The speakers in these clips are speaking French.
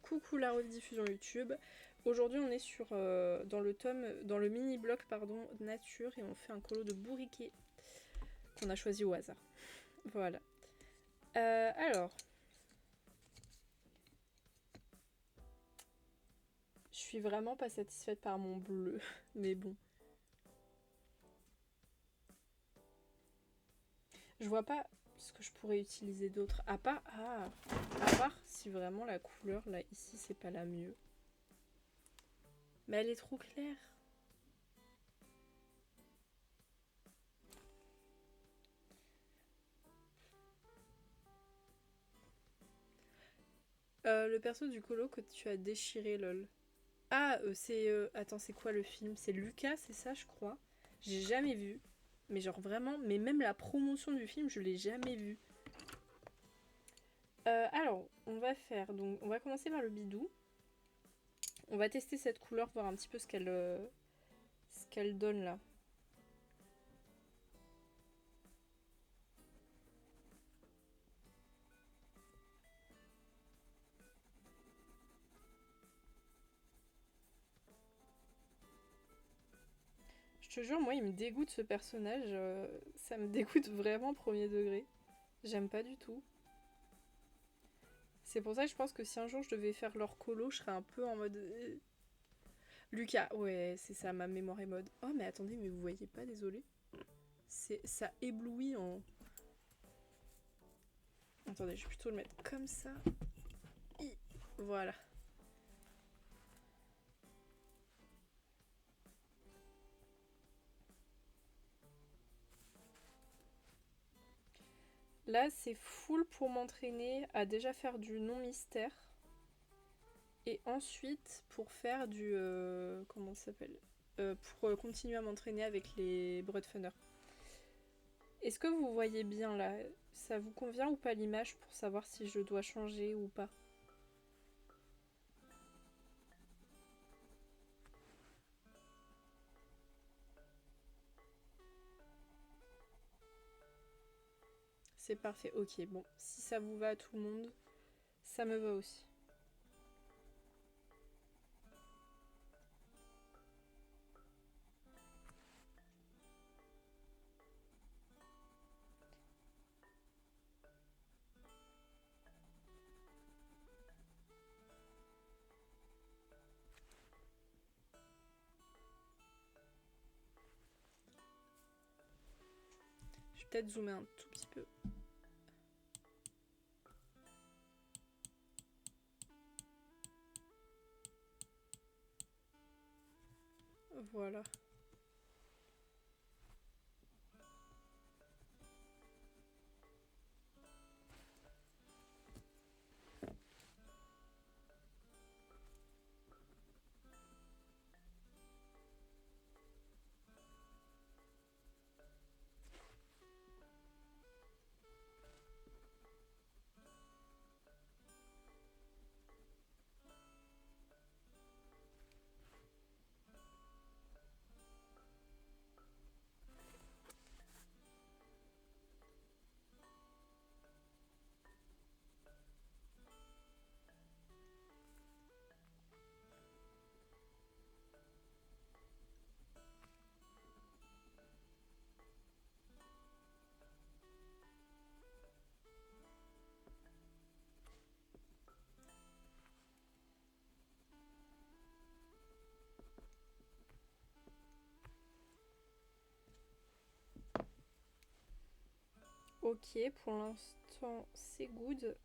Coucou la rediffusion YouTube. Aujourd'hui on est dans le mini-bloc nature et on fait un colo de bourriquet qu'on a choisi au hasard. Voilà. Alors. Je suis vraiment pas satisfaite par mon bleu, mais bon. Je vois pas ce que je pourrais utiliser d'autre. À part si vraiment la couleur là ici c'est pas la mieux. Mais elle est trop claire. Le perso du colo que tu as déchiré, lol. Ah, attends, c'est quoi le film? C'est Lucas, c'est ça, je crois. J'ai jamais vu. Mais genre vraiment, mais même la promotion du film, je l'ai jamais vue. Alors, on va commencer par le bidou. On va tester cette couleur, voir un petit peu ce qu'elle donne là. Je te jure, moi, il me dégoûte ce personnage. Ça me dégoûte vraiment premier degré. J'aime pas du tout. C'est pour ça que je pense que si un jour je devais faire leur colo, je serais un peu en mode... Lucas, ouais, c'est ça, ma mémoire est mode. Oh, mais attendez, mais vous voyez pas, désolé. Ça éblouit en... Attendez, je vais plutôt le mettre comme ça. Voilà. Là, c'est full pour m'entraîner à déjà faire du non-mystère. Et ensuite, pour faire du... comment ça s'appelle pour continuer à m'entraîner avec les Broadfunner. Est-ce que vous voyez bien là? Ça vous convient ou pas l'image pour savoir si je dois changer ou pas? C'est parfait, ok. Bon, si ça vous va à tout le monde, ça me va aussi. Je vais peut-être zoomer un tout petit peu. Voilà. Ok, pour l'instant, c'est good.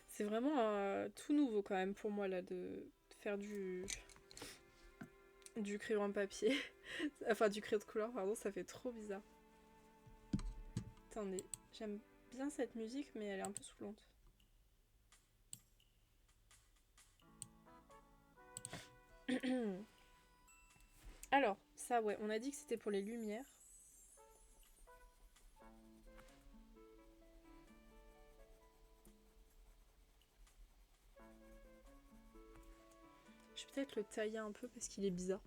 C'est vraiment tout nouveau quand même pour moi là de faire du crayon à papier. Enfin du crayon de couleur, pardon, ça fait trop bizarre. Attendez, j'aime bien cette musique mais elle est un peu saoulante. Alors, ça ouais, on a dit que c'était pour les lumières. Je vais peut-être le tailler un peu parce qu'il est bizarre.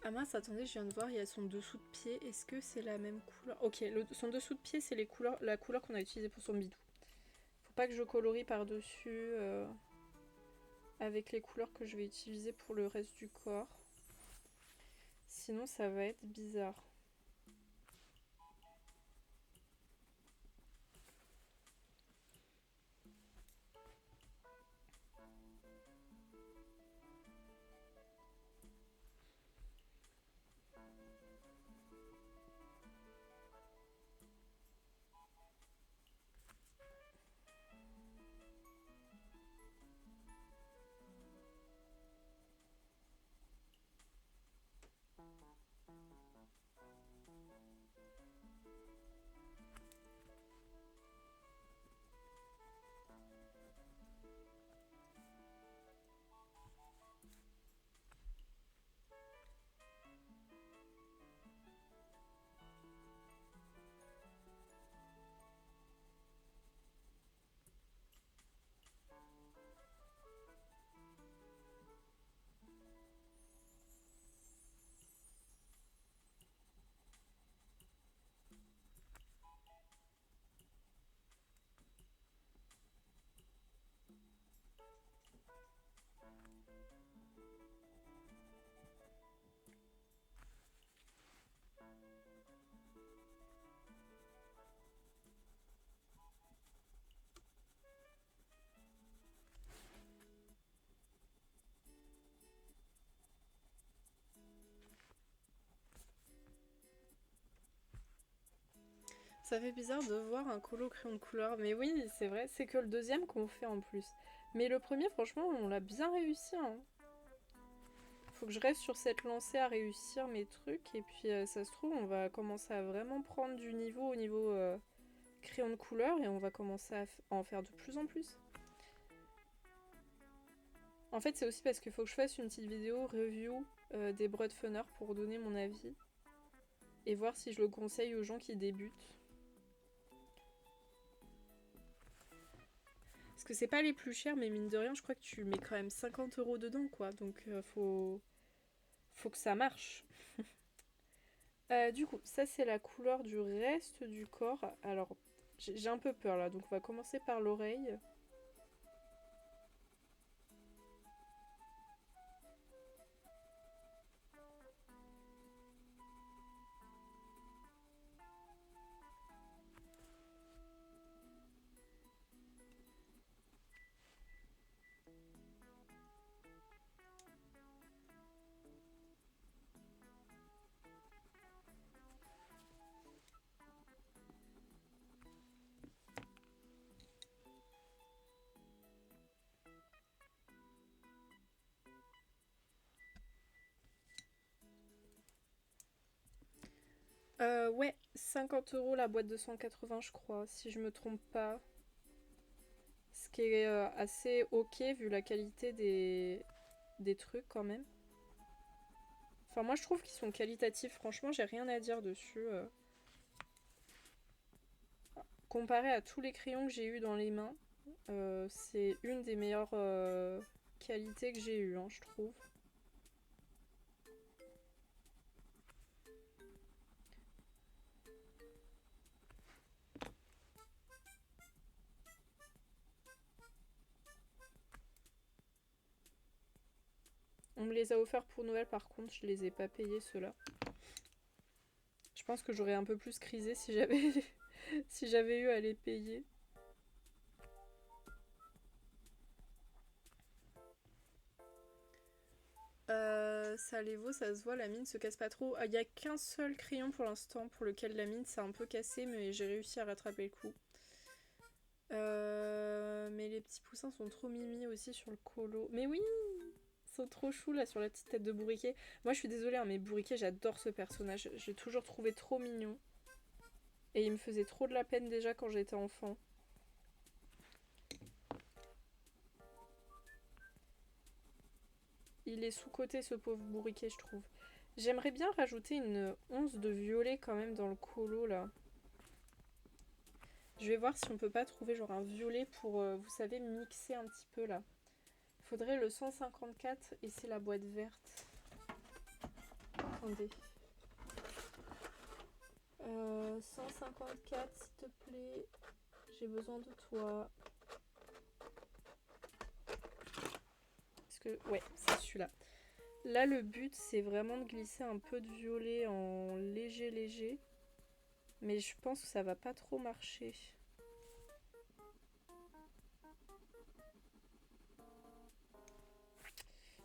Ah mince, attendez, je viens de voir, il y a son dessous de pied. Est-ce que c'est la même couleur? Ok, son dessous de pied, c'est la couleur qu'on a utilisée pour son bidou. Faut pas que je colorie par-dessus avec les couleurs que je vais utiliser pour le reste du corps. Sinon, ça va être bizarre. Ça fait bizarre de voir un colo crayon de couleur. Mais oui, c'est vrai, c'est que le deuxième qu'on fait en plus. Mais le premier, franchement, on l'a bien réussi. Hein. Faut que je reste sur cette lancée à réussir mes trucs. Et puis, ça se trouve, on va commencer à vraiment prendre du niveau au niveau crayon de couleur. Et on va commencer à en faire de plus en plus. En fait, c'est aussi parce qu'il faut que je fasse une petite vidéo review des Broadfunner pour donner mon avis. Et voir si je le conseille aux gens qui débutent. Parce que c'est pas les plus chers, mais mine de rien, je crois que tu mets quand même 50 € dedans, quoi. Donc, faut que ça marche. Du coup, ça, c'est la couleur du reste du corps. Alors, j'ai un peu peur, là. Donc, on va commencer par l'oreille. Ouais, 50 € la boîte de 180, je crois, si je me trompe pas. Ce qui est assez ok vu la qualité des trucs quand même. Enfin, moi je trouve qu'ils sont qualitatifs. Franchement, j'ai rien à dire dessus. Comparé à tous les crayons que j'ai eu dans les mains, c'est une des meilleures qualités que j'ai eues, hein, je trouve. On me les a offerts pour Noël, par contre, je les ai pas payés ceux-là. Je pense que j'aurais un peu plus crisé si j'avais si j'avais eu à les payer. Ça les vaut, ça se voit, la mine se casse pas trop. Il n'y a qu'un seul crayon pour l'instant pour lequel la mine s'est un peu cassée, mais j'ai réussi à rattraper le coup. Mais les petits poussins sont trop mimi aussi sur le colo. Mais oui, Ils sont trop choux là sur la petite tête de Bourriquet. Moi je suis désolée, hein, mais Bourriquet, j'adore ce personnage. J'ai toujours trouvé trop mignon. Et il me faisait trop de la peine déjà quand j'étais enfant. Il est sous-coté ce pauvre Bourriquet, je trouve. J'aimerais bien rajouter une once de violet quand même dans le colo là. Je vais voir si on peut pas trouver genre un violet pour, vous savez, mixer un petit peu là. Il faudrait le 154 et c'est la boîte verte. Attendez. 154 s'il te plaît. J'ai besoin de toi. Parce que, ouais, c'est celui-là. Là, le but, c'est vraiment de glisser un peu de violet en léger. Mais je pense que ça va pas trop marcher.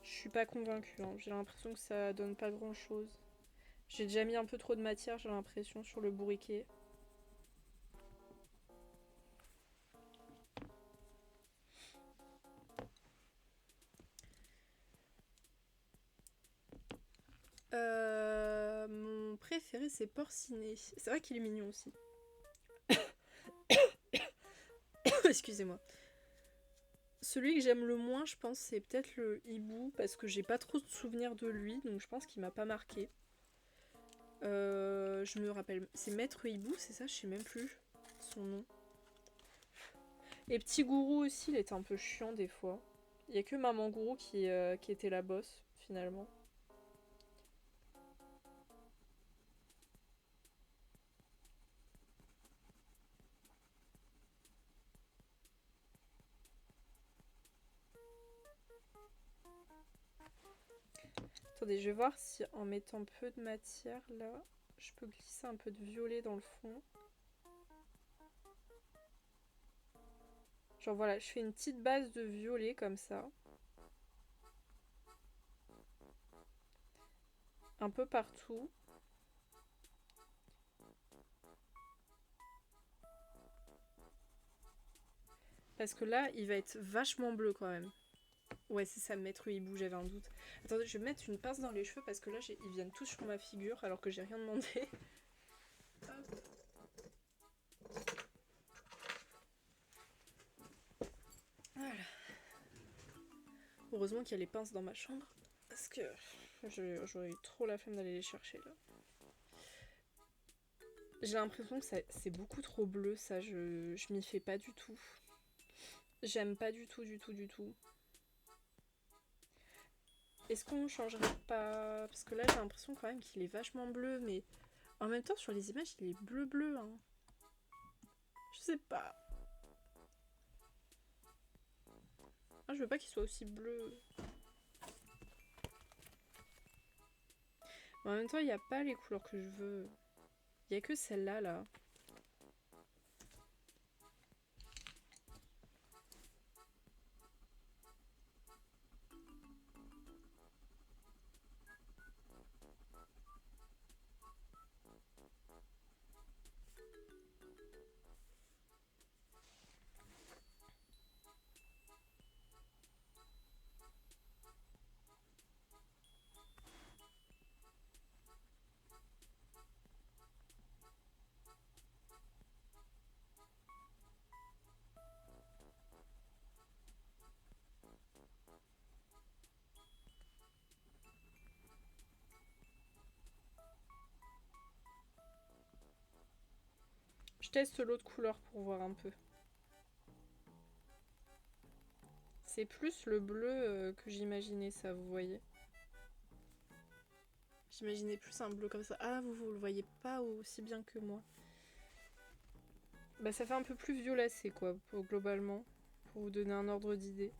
Je suis pas convaincue, hein. J'ai l'impression que ça donne pas grand-chose. J'ai déjà mis un peu trop de matière, j'ai l'impression, sur le bourriquet. Mon préféré, c'est Porcinet. C'est vrai qu'il est mignon aussi. Excusez-moi. Celui que j'aime le moins, je pense, c'est peut-être le hibou, parce que j'ai pas trop de souvenirs de lui, donc je pense qu'il m'a pas marqué. Je me rappelle. C'est Maître Hibou, c'est ça? Je sais même plus son nom. Et Petit Gourou aussi, il était un peu chiant des fois. Il y a que Maman Gourou qui était la boss, finalement. Attendez, je vais voir si en mettant peu de matière là, je peux glisser un peu de violet dans le fond. Genre voilà, je fais une petite base de violet comme ça. Un peu partout. Parce que là, il va être vachement bleu quand même. Ouais, c'est ça, Maître Hibou, j'avais un doute. Attendez, je vais mettre une pince dans les cheveux parce que là, ils viennent tous sur ma figure alors que j'ai rien demandé. Voilà. Heureusement qu'il y a les pinces dans ma chambre. Parce que j'aurais eu trop la flemme d'aller les chercher là. J'ai l'impression que c'est beaucoup trop bleu, ça, je m'y fais pas du tout. J'aime pas du tout. Est-ce qu'on changerait pas... Parce que là, j'ai l'impression quand même qu'il est vachement bleu, mais en même temps, sur les images, il est bleu, hein. Je sais pas. Ah, je veux pas qu'il soit aussi bleu. Mais en même temps, il n'y a pas les couleurs que je veux. Il n'y a que celle-là, là. Je teste l'autre couleur pour voir un peu. C'est plus le bleu que j'imaginais, ça, vous voyez. J'imaginais plus un bleu comme ça. Ah, vous le voyez pas aussi bien que moi. Bah, ça fait un peu plus violacé, quoi, globalement. Pour vous donner un ordre d'idée.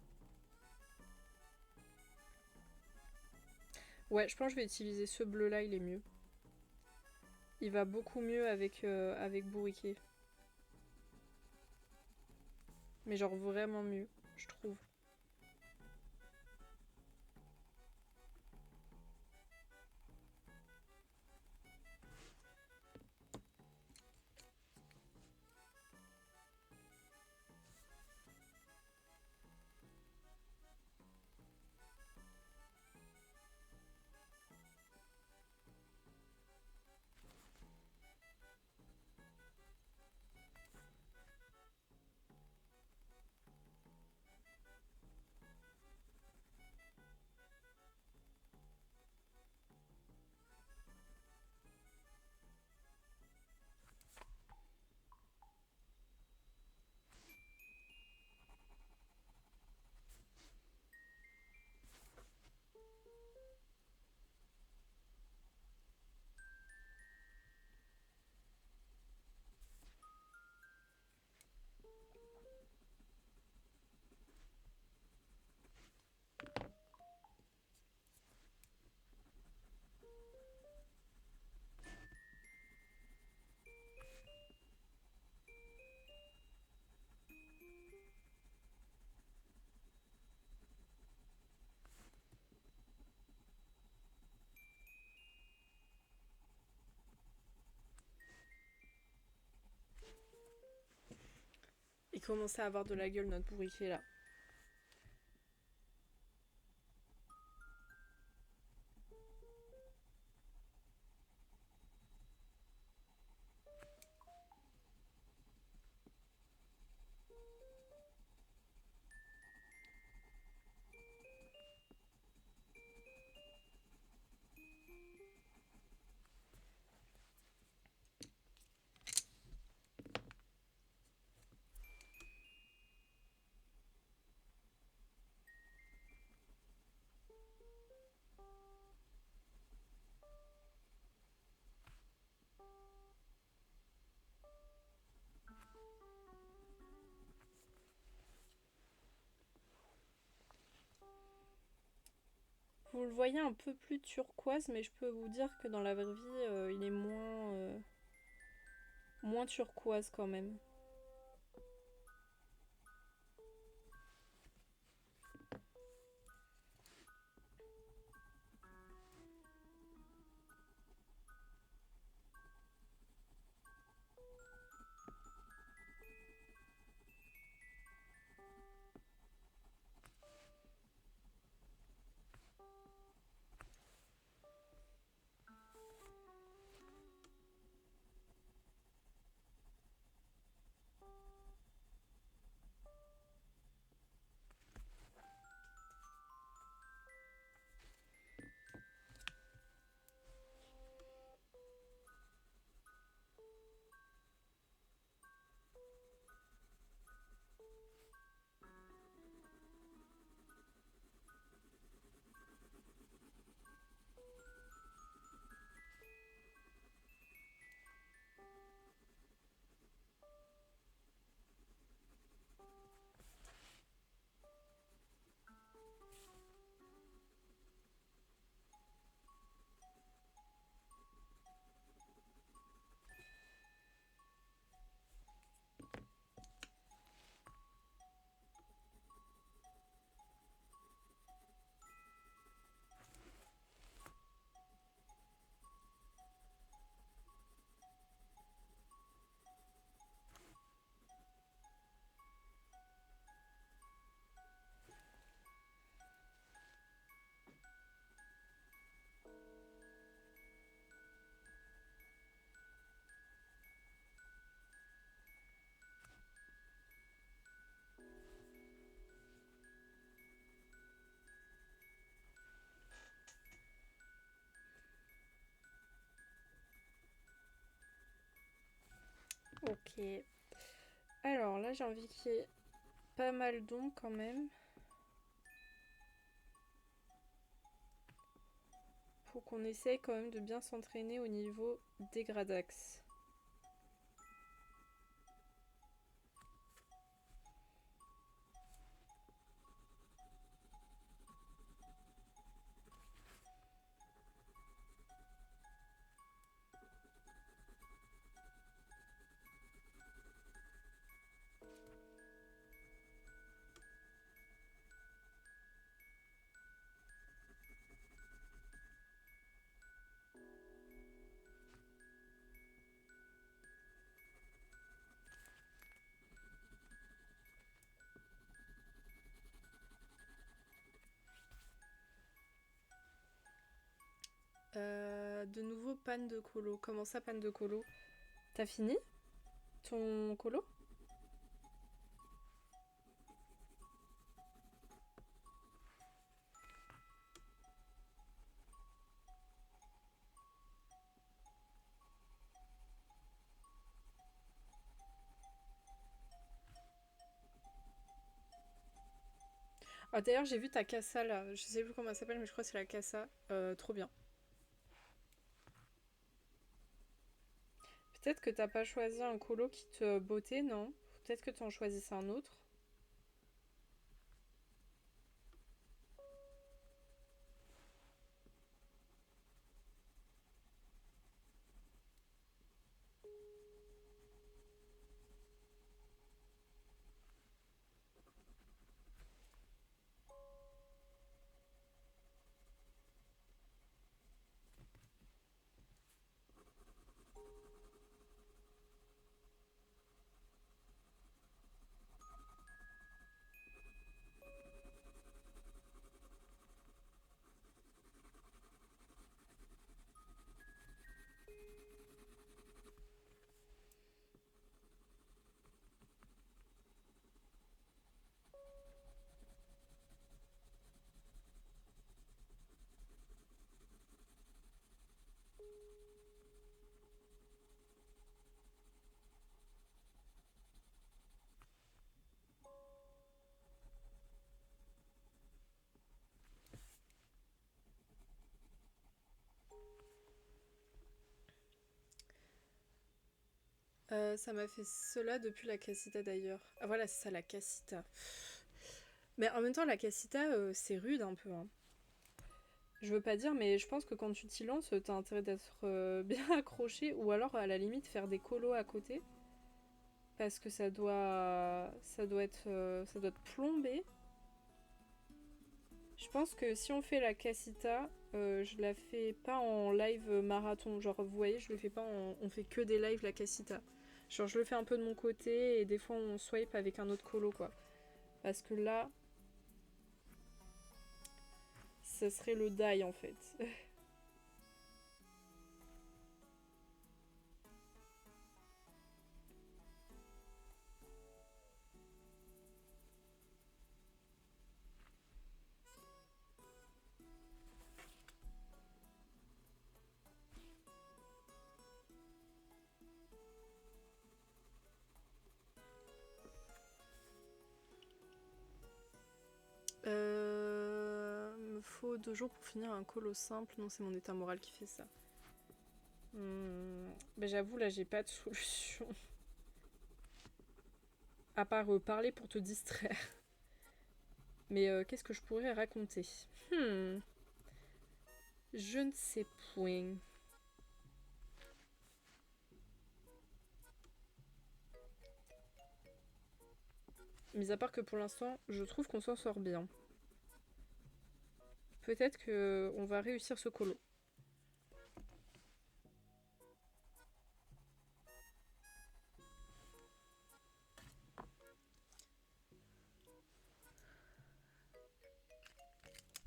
Ouais, je pense que je vais utiliser ce bleu-là, il est mieux. Il va beaucoup mieux avec Bourriquet. Mais genre vraiment mieux, je trouve. Il commençait à avoir de la gueule, notre bourriquet, là. Vous le voyez un peu plus turquoise, mais je peux vous dire que dans la vraie vie, il est moins turquoise quand même. Ok. Alors là, j'ai envie qu'il y ait pas mal d'ombre quand même. Faut qu'on essaye quand même de bien s'entraîner au niveau des gradax. De nouveau, panne de colo. Comment ça, panne de colo? T'as fini ton colo? Ah, d'ailleurs, j'ai vu ta casa là. Je sais plus comment elle s'appelle, mais je crois que c'est la casa. Trop bien. Peut-être que t'as pas choisi un colo qui te bottait, non? Peut-être que t'en choisissais un autre. Ça m'a fait cela depuis la casita d'ailleurs. Ah voilà, c'est ça la casita. Mais en même temps, la casita, c'est rude un peu, hein. Je veux pas dire, mais je pense que quand tu t'y lances, t'as intérêt d'être bien accroché ou alors à la limite faire des colos à côté. Parce que ça doit te plomber. Je pense que si on fait la casita, je la fais pas en live marathon. Genre, vous voyez, je le fais pas on fait que des lives la casita. Genre, je le fais un peu de mon côté et des fois on swipe avec un autre colo, quoi. Parce que là, ça serait le die en fait. Me faut 2 jours pour finir un colo simple. Non, c'est mon état moral qui fait ça. Bah, j'avoue, là, j'ai pas de solution. À part parler pour te distraire. Mais qu'est-ce que je pourrais raconter? Hmm, je ne sais point. Mis à part que pour l'instant, je trouve qu'on s'en sort bien. Peut-être que on va réussir ce colo.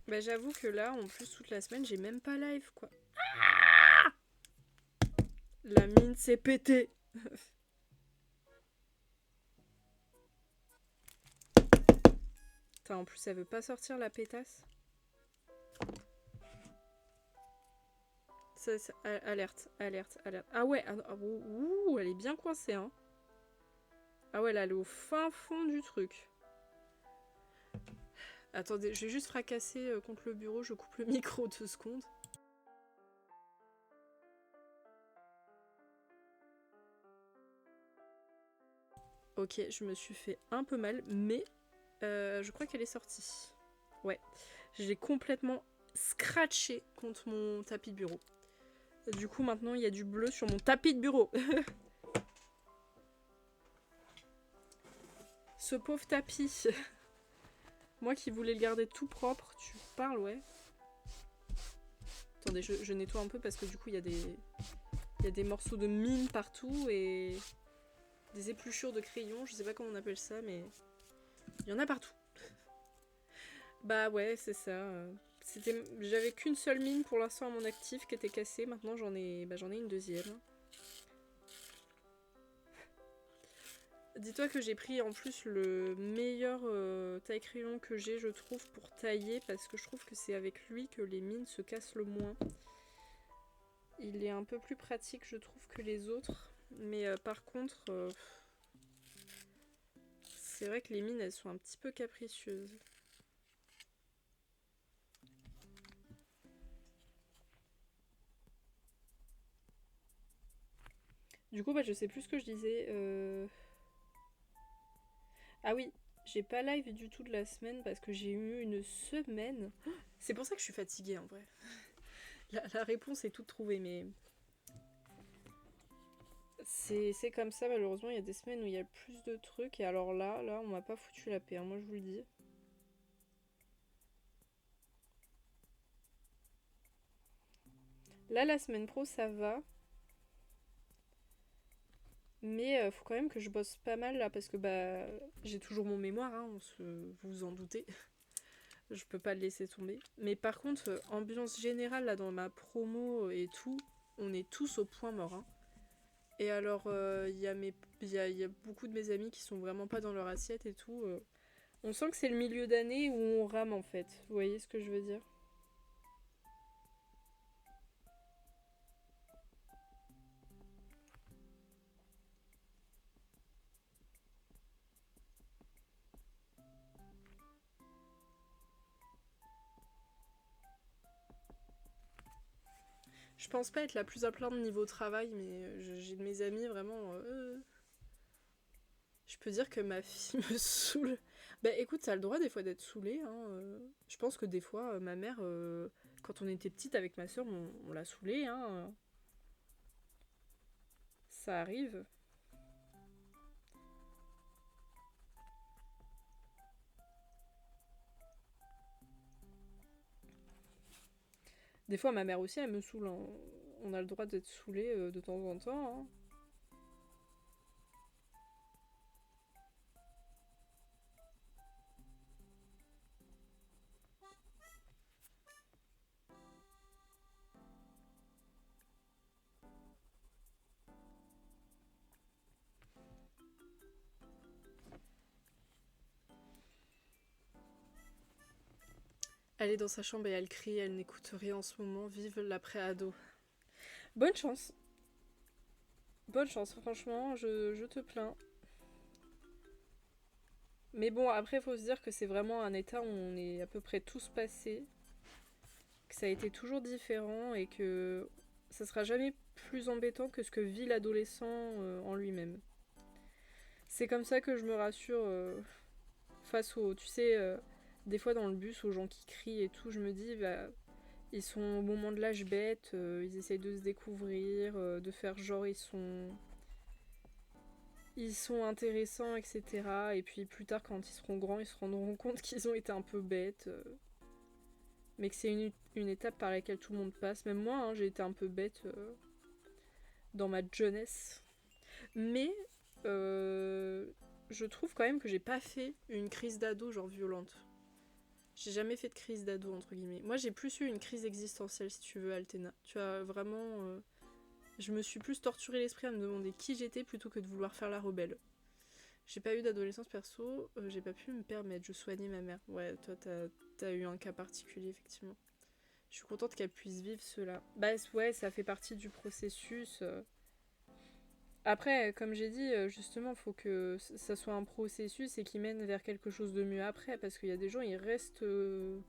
Bah j'avoue que là, en plus, toute la semaine, j'ai même pas live, quoi. La mine s'est pétée. Putain, en plus, ça veut pas sortir la pétasse. Alerte, alerte, alerte. Ah ouais, ouh, elle est bien coincée, hein. Ah ouais, là, elle est au fin fond du truc. Attendez, je vais juste fracasser contre le bureau, je coupe le micro 2 secondes. Ok, je me suis fait un peu mal, mais je crois qu'elle est sortie. Ouais, je l'ai complètement scratché contre mon tapis de bureau. Du coup, maintenant, il y a du bleu sur mon tapis de bureau. Ce pauvre tapis. Moi qui voulais le garder tout propre, tu parles, ouais. Attendez, je nettoie un peu parce que du coup, il y a des morceaux de mine partout et des épluchures de crayons. Je sais pas comment on appelle ça, mais il y en a partout. Bah ouais, c'est ça. J'avais qu'une seule mine pour l'instant à mon actif qui était cassée. Maintenant, j'en ai une deuxième. Dis-toi que j'ai pris en plus le meilleur taille-crayon que j'ai, je trouve, pour tailler, parce que je trouve que c'est avec lui que les mines se cassent le moins. Il est un peu plus pratique, je trouve, que les autres. Mais par contre, c'est vrai que les mines, elles sont un petit peu capricieuses. Du coup, bah, je sais plus ce que je disais. Ah oui, j'ai pas live du tout de la semaine parce que j'ai eu une semaine. C'est pour ça que je suis fatiguée en vrai. La réponse est toute trouvée, mais c'est comme ça malheureusement. Il y a des semaines où il y a plus de trucs et alors là, on m'a pas foutu la paix. Hein, moi je vous le dis. Là, la semaine pro, ça va. Mais faut quand même que je bosse pas mal là parce que bah j'ai toujours mon mémoire, hein, vous vous en doutez. Je peux pas le laisser tomber. Mais par contre, ambiance générale là dans ma promo et tout, on est tous au point mort. Hein. Et alors, il y a beaucoup de mes amis qui sont vraiment pas dans leur assiette et tout. On sent que c'est le milieu d'année où on rame en fait. Vous voyez ce que je veux dire? Je pense pas être la plus à plaindre niveau travail, mais j'ai de mes amis vraiment... Je peux dire que ma fille me saoule. Bah écoute, ça a le droit des fois d'être saoulée. Hein. Je pense que des fois, ma mère, quand on était petite avec ma soeur, on l'a saoulée. Hein. Ça arrive. Des fois, ma mère aussi, elle me saoule. Hein. On a le droit d'être saoulé de temps en temps. Hein. Elle est dans sa chambre et elle crie, elle n'écoute rien en ce moment. Vive l'après-ado. Bonne chance. Bonne chance, franchement, je te plains. Mais bon, après, il faut se dire que c'est vraiment un état où on est à peu près tous passés. Que ça a été toujours différent et que ça sera jamais plus embêtant que ce que vit l'adolescent en lui-même. C'est comme ça que je me rassure face aux... Tu sais, des fois dans le bus, aux gens qui crient et tout, je me dis, bah, ils sont au moment de l'âge bête, ils essayent de se découvrir, de faire genre ils sont intéressants, etc. Et puis plus tard, quand ils seront grands, ils se rendront compte qu'ils ont été un peu bêtes. Mais que c'est une étape par laquelle tout le monde passe. Même moi, hein, j'ai été un peu bête dans ma jeunesse. Mais je trouve quand même que j'ai pas fait une crise d'ado genre violente. J'ai jamais fait de crise d'ado entre guillemets. Moi j'ai plus eu une crise existentielle si tu veux Altena. Tu as vraiment... je me suis plus torturé l'esprit à me demander qui j'étais plutôt que de vouloir faire la rebelle. J'ai pas eu d'adolescence perso, j'ai pas pu me permettre, je soignais ma mère. Ouais, toi t'as eu un cas particulier effectivement. Je suis contente qu'elle puisse vivre cela. Bah ouais, ça fait partie du processus. Après, comme j'ai dit, justement, il faut que ça soit un processus et qui mène vers quelque chose de mieux après, parce qu'il y a des gens, ils restent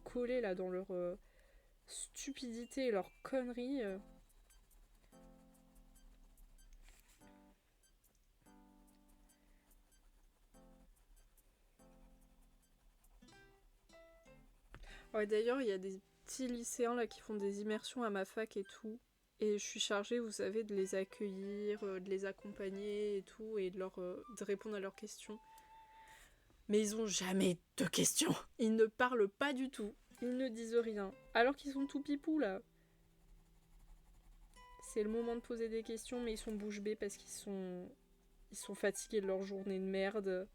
collés là dans leur stupidité et leur connerie. Ouais, d'ailleurs, il y a des petits lycéens là qui font des immersions à ma fac et tout. Et je suis chargée, vous savez, de les accueillir, de les accompagner et tout, et de répondre à leurs questions. Mais ils ont jamais de questions. Ils ne parlent pas du tout. Ils ne disent rien. Alors qu'ils sont tout pipous là. C'est le moment de poser des questions, mais ils sont bouche bée parce ils sont fatigués de leur journée de merde.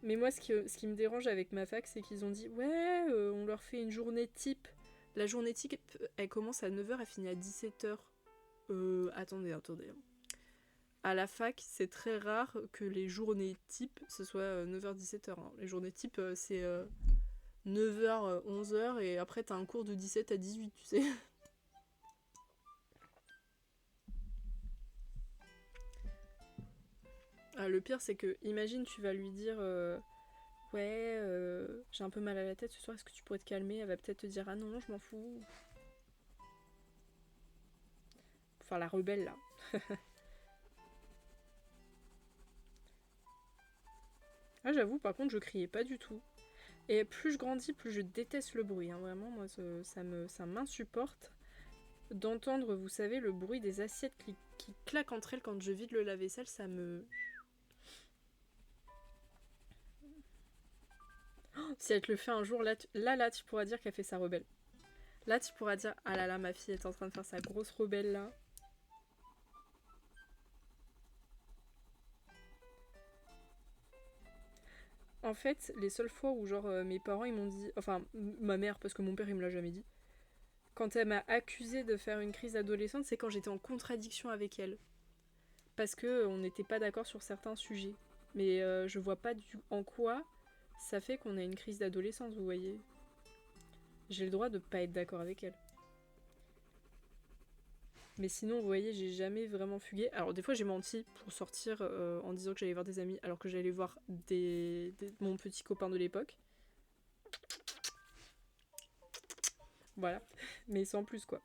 Mais moi, ce qui me dérange avec ma fac, c'est qu'ils ont dit ouais, on leur fait une journée type. La journée type, elle commence à 9h, elle finit à 17h. Attendez. À la fac, c'est très rare que les journées type, ce soit 9h-17h. Hein. Les journées type, c'est 9h-11h et après t'as un cours de 17 à 18, tu sais. Ah, le pire, c'est que, imagine, tu vas lui dire ouais, j'ai un peu mal à la tête ce soir, est-ce que tu pourrais te calmer? Elle va peut-être te dire ah non, je m'en fous. Enfin, la rebelle là. Ah, j'avoue, par contre, je criais pas du tout. Et plus je grandis, plus je déteste le bruit. Hein. Vraiment, moi, ça m'insupporte d'entendre, vous savez, le bruit des assiettes qui claquent entre elles quand je vide le lave-vaisselle. Ça me... Oh, si elle te le fait un jour, là, tu pourras dire qu'elle fait sa rebelle. Là, tu pourras dire, ah là là, ma fille est en train de faire sa grosse rebelle là. En fait, les seules fois où genre mes parents ils m'ont dit, enfin ma mère parce que mon père il me l'a jamais dit, quand elle m'a accusée de faire une crise adolescente, c'est quand j'étais en contradiction avec elle, parce que on n'était pas d'accord sur certains sujets. Mais je vois pas en quoi ça fait qu'on a une crise d'adolescence, vous voyez. J'ai le droit de pas être d'accord avec elle. Mais sinon, vous voyez, j'ai jamais vraiment fugué. Alors des fois j'ai menti pour sortir en disant que j'allais voir des amis alors que j'allais voir mon petit copain de l'époque. Voilà, mais sans plus quoi.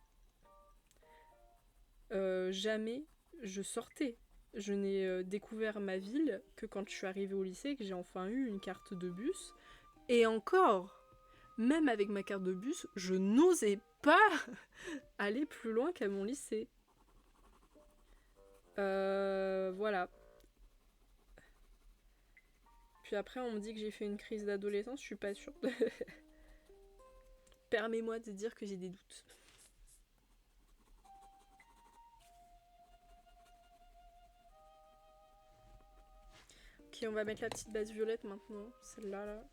jamais je sortais. Je n'ai découvert ma ville que quand je suis arrivée au lycée, que j'ai enfin eu une carte de bus. Et encore, même avec ma carte de bus, je n'osais pas aller plus loin qu'à mon lycée. Voilà. Puis après, on me dit que j'ai fait une crise d'adolescence, je suis pas sûre. Permets-moi de dire que j'ai des doutes. Ok, on va mettre la petite base violette maintenant, celle-là là.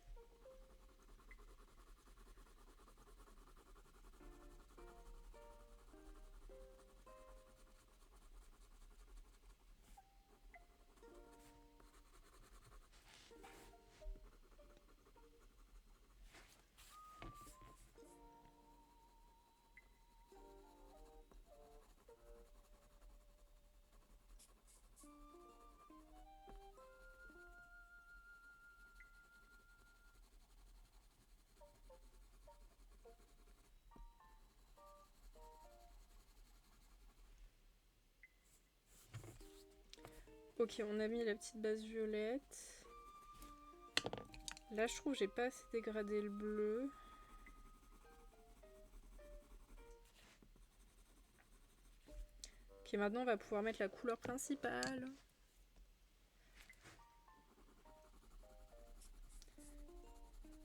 Ok, on a mis la petite base violette. Là, je trouve que j'ai pas assez dégradé le bleu. Ok, maintenant on va pouvoir mettre la couleur principale.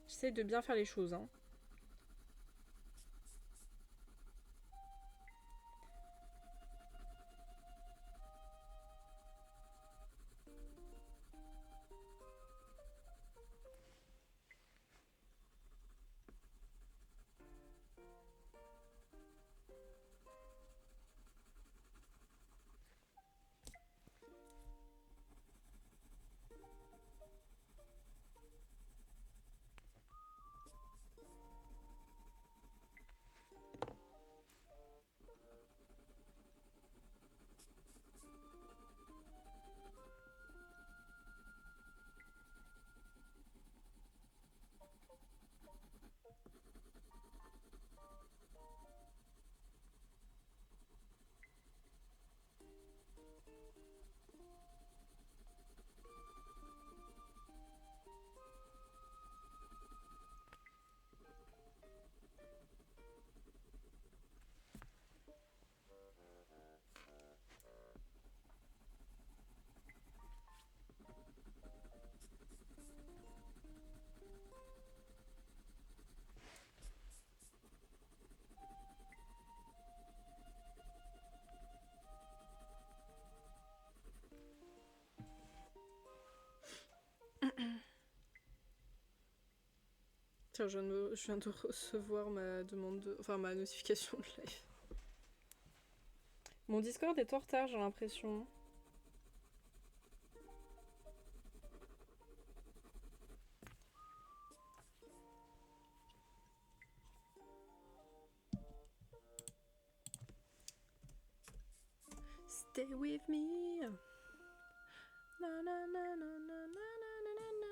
J'essaie de bien faire les choses, hein. Tiens, je viens de recevoir ma demande de... Enfin, ma notification de live. Mon Discord est en retard, j'ai l'impression. Stay with me. Na na na na na na na na na.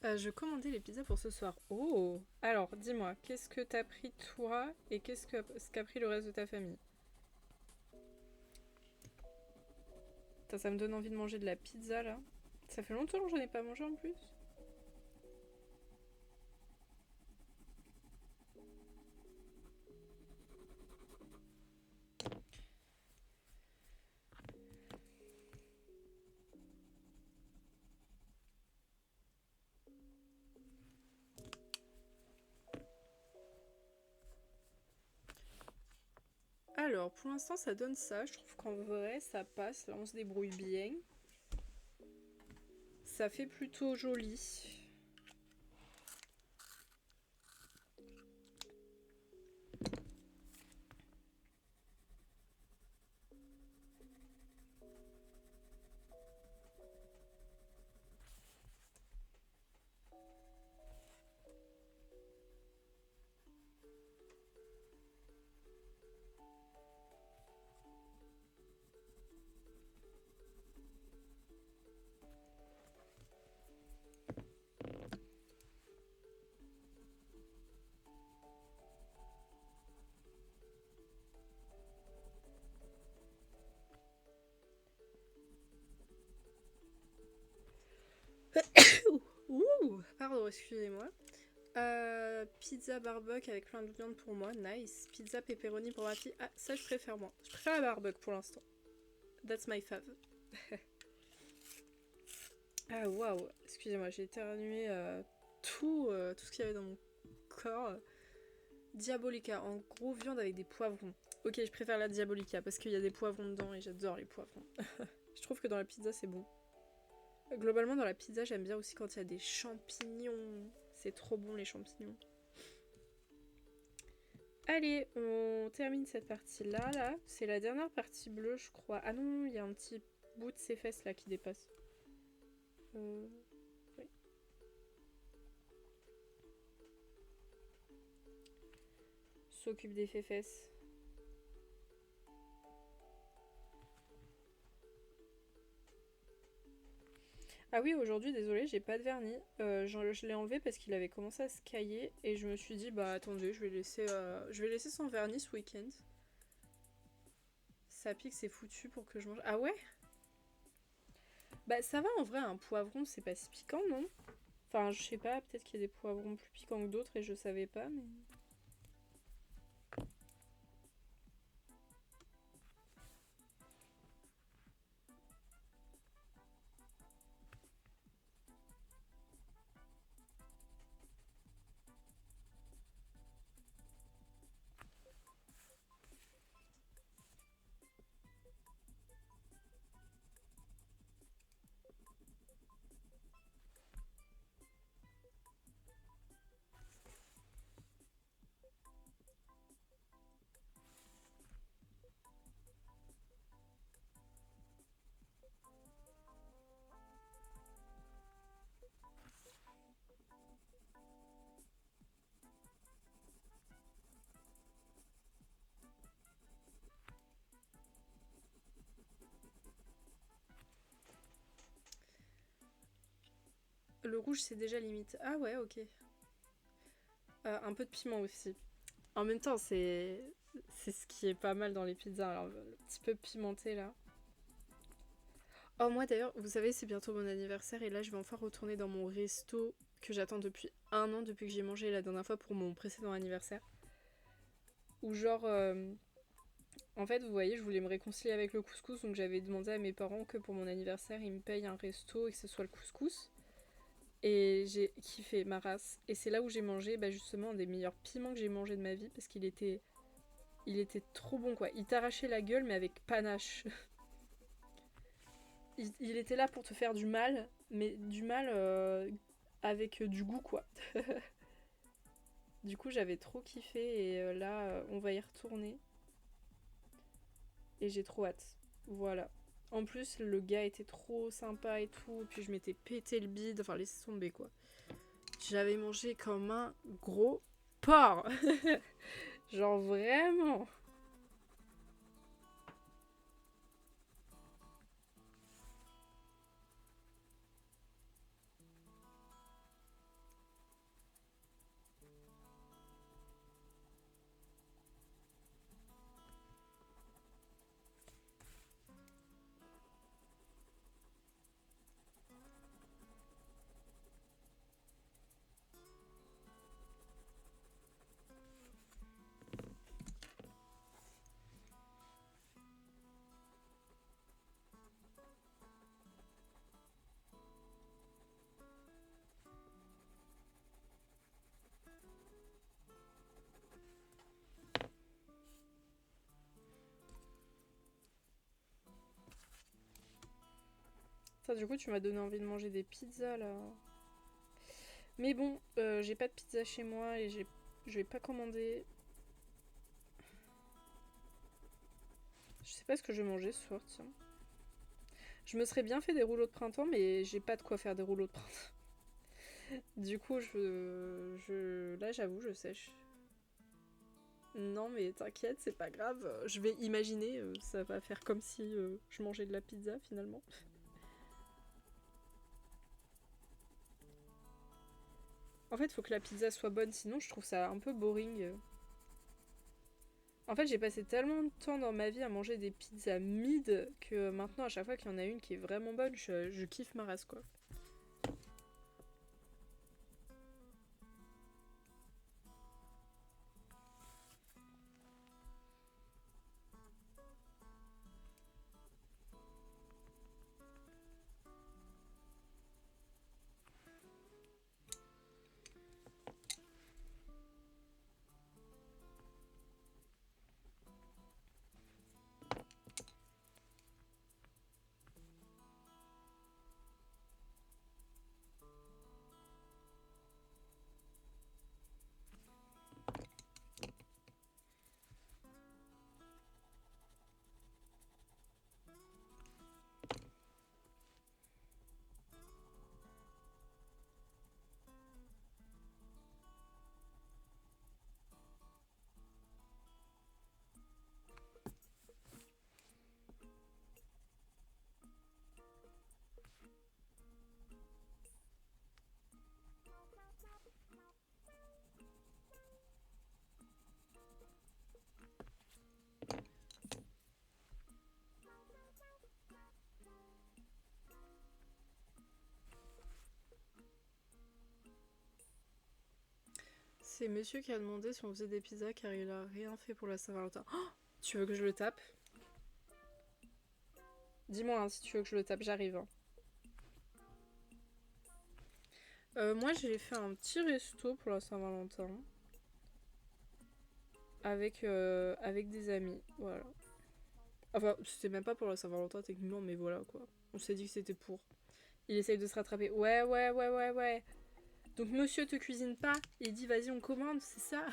Je commandais les pizzas pour ce soir. Oh! Alors, dis-moi, qu'est-ce que t'as pris toi et ce qu'a pris le reste de ta famille? Putain, ça me donne envie de manger de la pizza là. Ça fait longtemps que j'en ai pas mangé en plus. Alors, pour l'instant, ça donne ça. Je trouve qu'en vrai, ça passe. Là, on se débrouille bien. Ça fait plutôt joli. Ouh, pardon, excusez-moi. Pizza barbecue avec plein de viande pour moi, nice. Pizza pepperoni pour ma fille. Ah, ça je préfère moi. Je préfère la barbecue pour l'instant. That's my fave. Ah waouh, excusez-moi, j'ai éternué tout ce qu'il y avait dans mon corps. Diabolica, en gros viande avec des poivrons. Ok, je préfère la Diabolica parce qu'il y a des poivrons dedans et j'adore les poivrons. Je trouve que dans la pizza c'est bon. Globalement dans la pizza j'aime bien aussi quand il y a des champignons. C'est trop bon les champignons. Allez, on termine cette partie-là. Là. C'est la dernière partie bleue, je crois. Ah non, il y a un petit bout de ses fesses là qui dépasse. Oui. S'occupe des fesses. Ah oui, aujourd'hui, désolé, j'ai pas de vernis. Je l'ai enlevé parce qu'il avait commencé à se cailler et je me suis dit, bah attendez, je vais laisser sans vernis ce week-end. Ça pique, c'est foutu pour que je mange. Ah ouais? Bah ça va en vrai, un poivron, c'est pas si piquant, non? Enfin, je sais pas, peut-être qu'il y a des poivrons plus piquants que d'autres et je savais pas, mais. Le rouge, c'est déjà limite. Ah ouais, ok. Un peu de piment aussi. En même temps, c'est ce qui est pas mal dans les pizzas. Alors, le petit peu pimenté là. Oh, moi d'ailleurs, vous savez, c'est bientôt mon anniversaire et là, je vais enfin retourner dans mon resto que j'attends depuis un an, depuis que j'ai mangé la dernière fois pour mon précédent anniversaire. Ou genre, en fait, vous voyez, je voulais me réconcilier avec le couscous, donc j'avais demandé à mes parents que pour mon anniversaire, ils me payent un resto et que ce soit le couscous. Et j'ai kiffé ma race. Et c'est là où j'ai mangé bah, justement un des meilleurs piments que j'ai mangé de ma vie parce il était trop bon quoi. Il t'arrachait la gueule mais avec panache. Il était là pour te faire du mal, mais du mal avec du goût quoi. Du coup j'avais trop kiffé et là on va y retourner. Et j'ai trop hâte. Voilà. En plus le gars était trop sympa et tout. Puis je m'étais pété le bide. Enfin laissez tomber quoi. J'avais mangé comme un gros porc. Genre vraiment. Putain, du coup, tu m'as donné envie de manger des pizzas là. Mais bon, j'ai pas de pizza chez moi et je vais pas commander. Je sais pas ce que je vais manger ce soir, tiens. Je me serais bien fait des rouleaux de printemps, mais j'ai pas de quoi faire des rouleaux de printemps. Du coup, là, j'avoue, je sèche. Non, mais t'inquiète, c'est pas grave. Je vais imaginer, ça va faire comme si je mangeais de la pizza finalement. En fait, faut que la pizza soit bonne, sinon je trouve ça un peu boring. En fait, j'ai passé tellement de temps dans ma vie à manger des pizzas mid que maintenant, à chaque fois qu'il y en a une qui est vraiment bonne, je kiffe ma race, quoi. C'est monsieur qui a demandé si on faisait des pizzas car il a rien fait pour la Saint-Valentin. Oh, tu veux que je le tape? Dis-moi hein, si tu veux que je le tape, j'arrive. Hein. Moi j'ai fait un petit resto pour la Saint-Valentin. Avec des amis, voilà. Enfin, c'était même pas pour la Saint-Valentin techniquement, mais voilà quoi. On s'est dit que c'était pour. Il essaye de se rattraper. Ouais, ouais, ouais, ouais, ouais. Donc monsieur te cuisine pas, il dit vas-y on commande, c'est ça?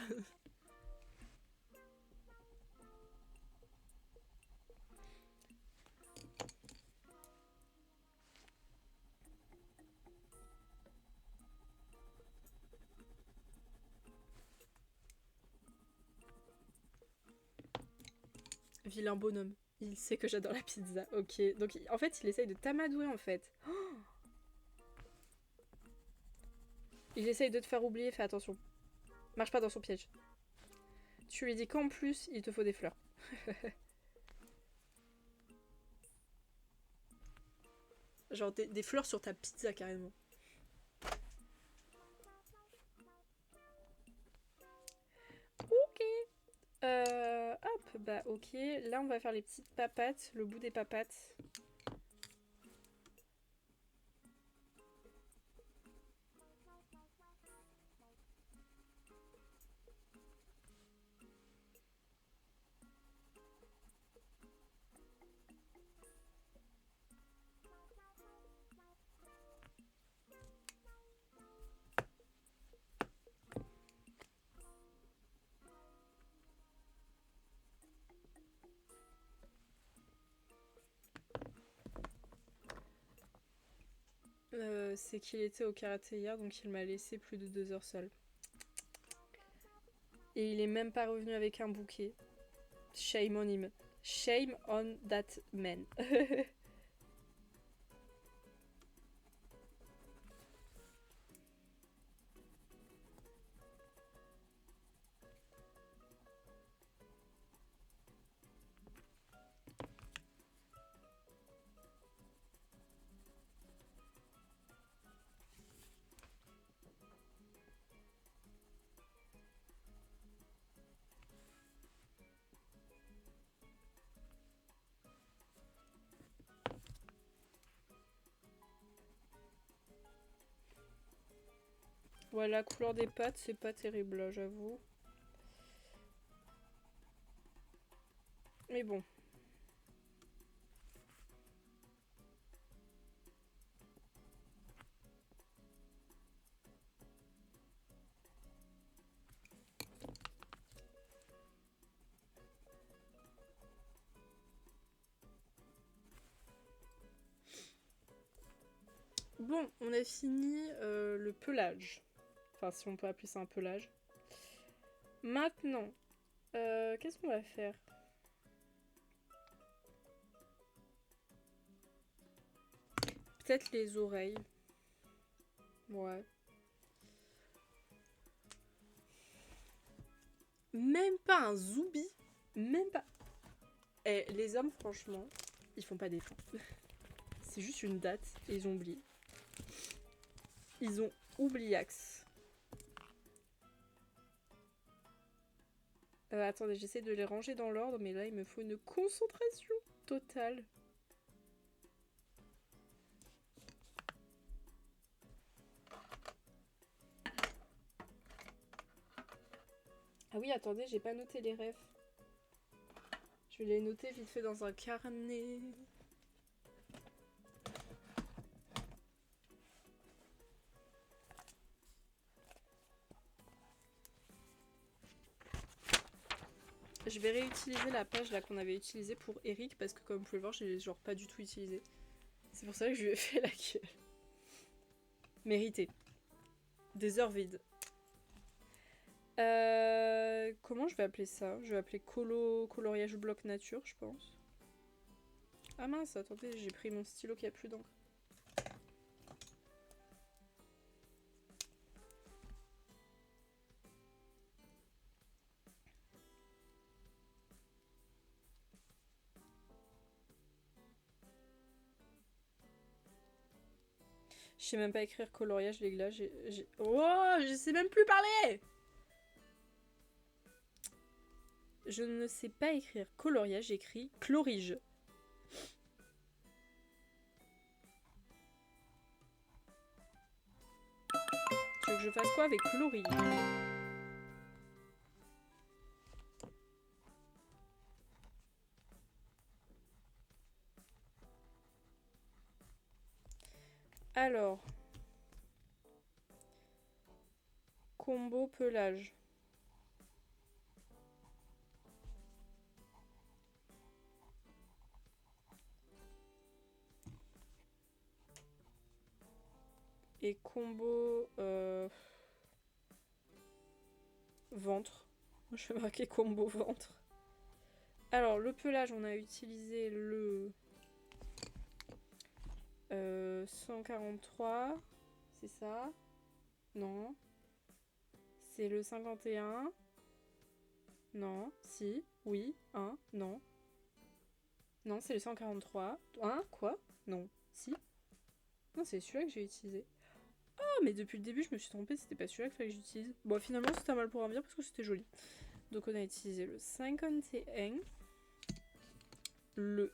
Vilain bonhomme. Il sait que j'adore la pizza. Ok. Donc en fait, il essaye de t'amadouer en fait. Il essaye de te faire oublier, fais attention. Marche pas dans son piège. Tu lui dis qu'en plus, il te faut des fleurs. Genre des fleurs sur ta pizza carrément. Ok. Hop, bah ok. Là, on va faire les petites papates, le bout des papates. C'est qu'il était au karaté hier, donc il m'a laissé plus de 2 heures seul. Et il est même pas revenu avec un bouquet. Shame on him. Shame on that man. Ouais, la couleur des pâtes, c'est pas terrible, là, j'avoue. Mais bon. Bon, on a fini le pelage. Enfin, si on peut appeler ça un pelage. Maintenant, qu'est-ce qu'on va faire? Peut-être les oreilles. Ouais. Même pas un zoubi. Même pas. Eh, les hommes, franchement, ils font pas d'efforts. C'est juste une date et ils ont oublié. Ils ont oubliax. Attendez, j'essaie de les ranger dans l'ordre, mais là, il me faut une concentration totale. Ah oui, attendez, j'ai pas noté les refs. Je vais les noter vite fait dans un carnet. Je vais réutiliser la page là qu'on avait utilisée pour Eric parce que comme vous pouvez le voir, j'ai genre pas du tout utilisé. C'est pour ça que je lui ai fait la gueule. Mérité. Des heures vides. Comment je vais appeler ça? Je vais appeler coloriage bloc nature, je pense. Ah mince, attendez, j'ai pris mon stylo qui a plus d'encre. Je sais même pas écrire coloriage, les gars. Oh, je sais même plus parler! Je ne sais pas écrire coloriage, j'écris chlorige. Tu veux que je fasse quoi avec chlorige? Alors. Combo pelage. Et combo ventre. Je vais marquer combo ventre. Alors, le pelage, on a utilisé le 143. C'est ça? Non. C'est le 51. Non. Si. Oui. 1. Non. Non, c'est le 143. Hein? Quoi? Non. Si. Non, c'est celui-là que j'ai utilisé. Ah, mais depuis le début, je me suis trompée. C'était pas celui-là qu'il fallait que j'utilise. Bon, finalement, c'était un mal pour un bien parce que c'était joli. Donc, on a utilisé le 51. Le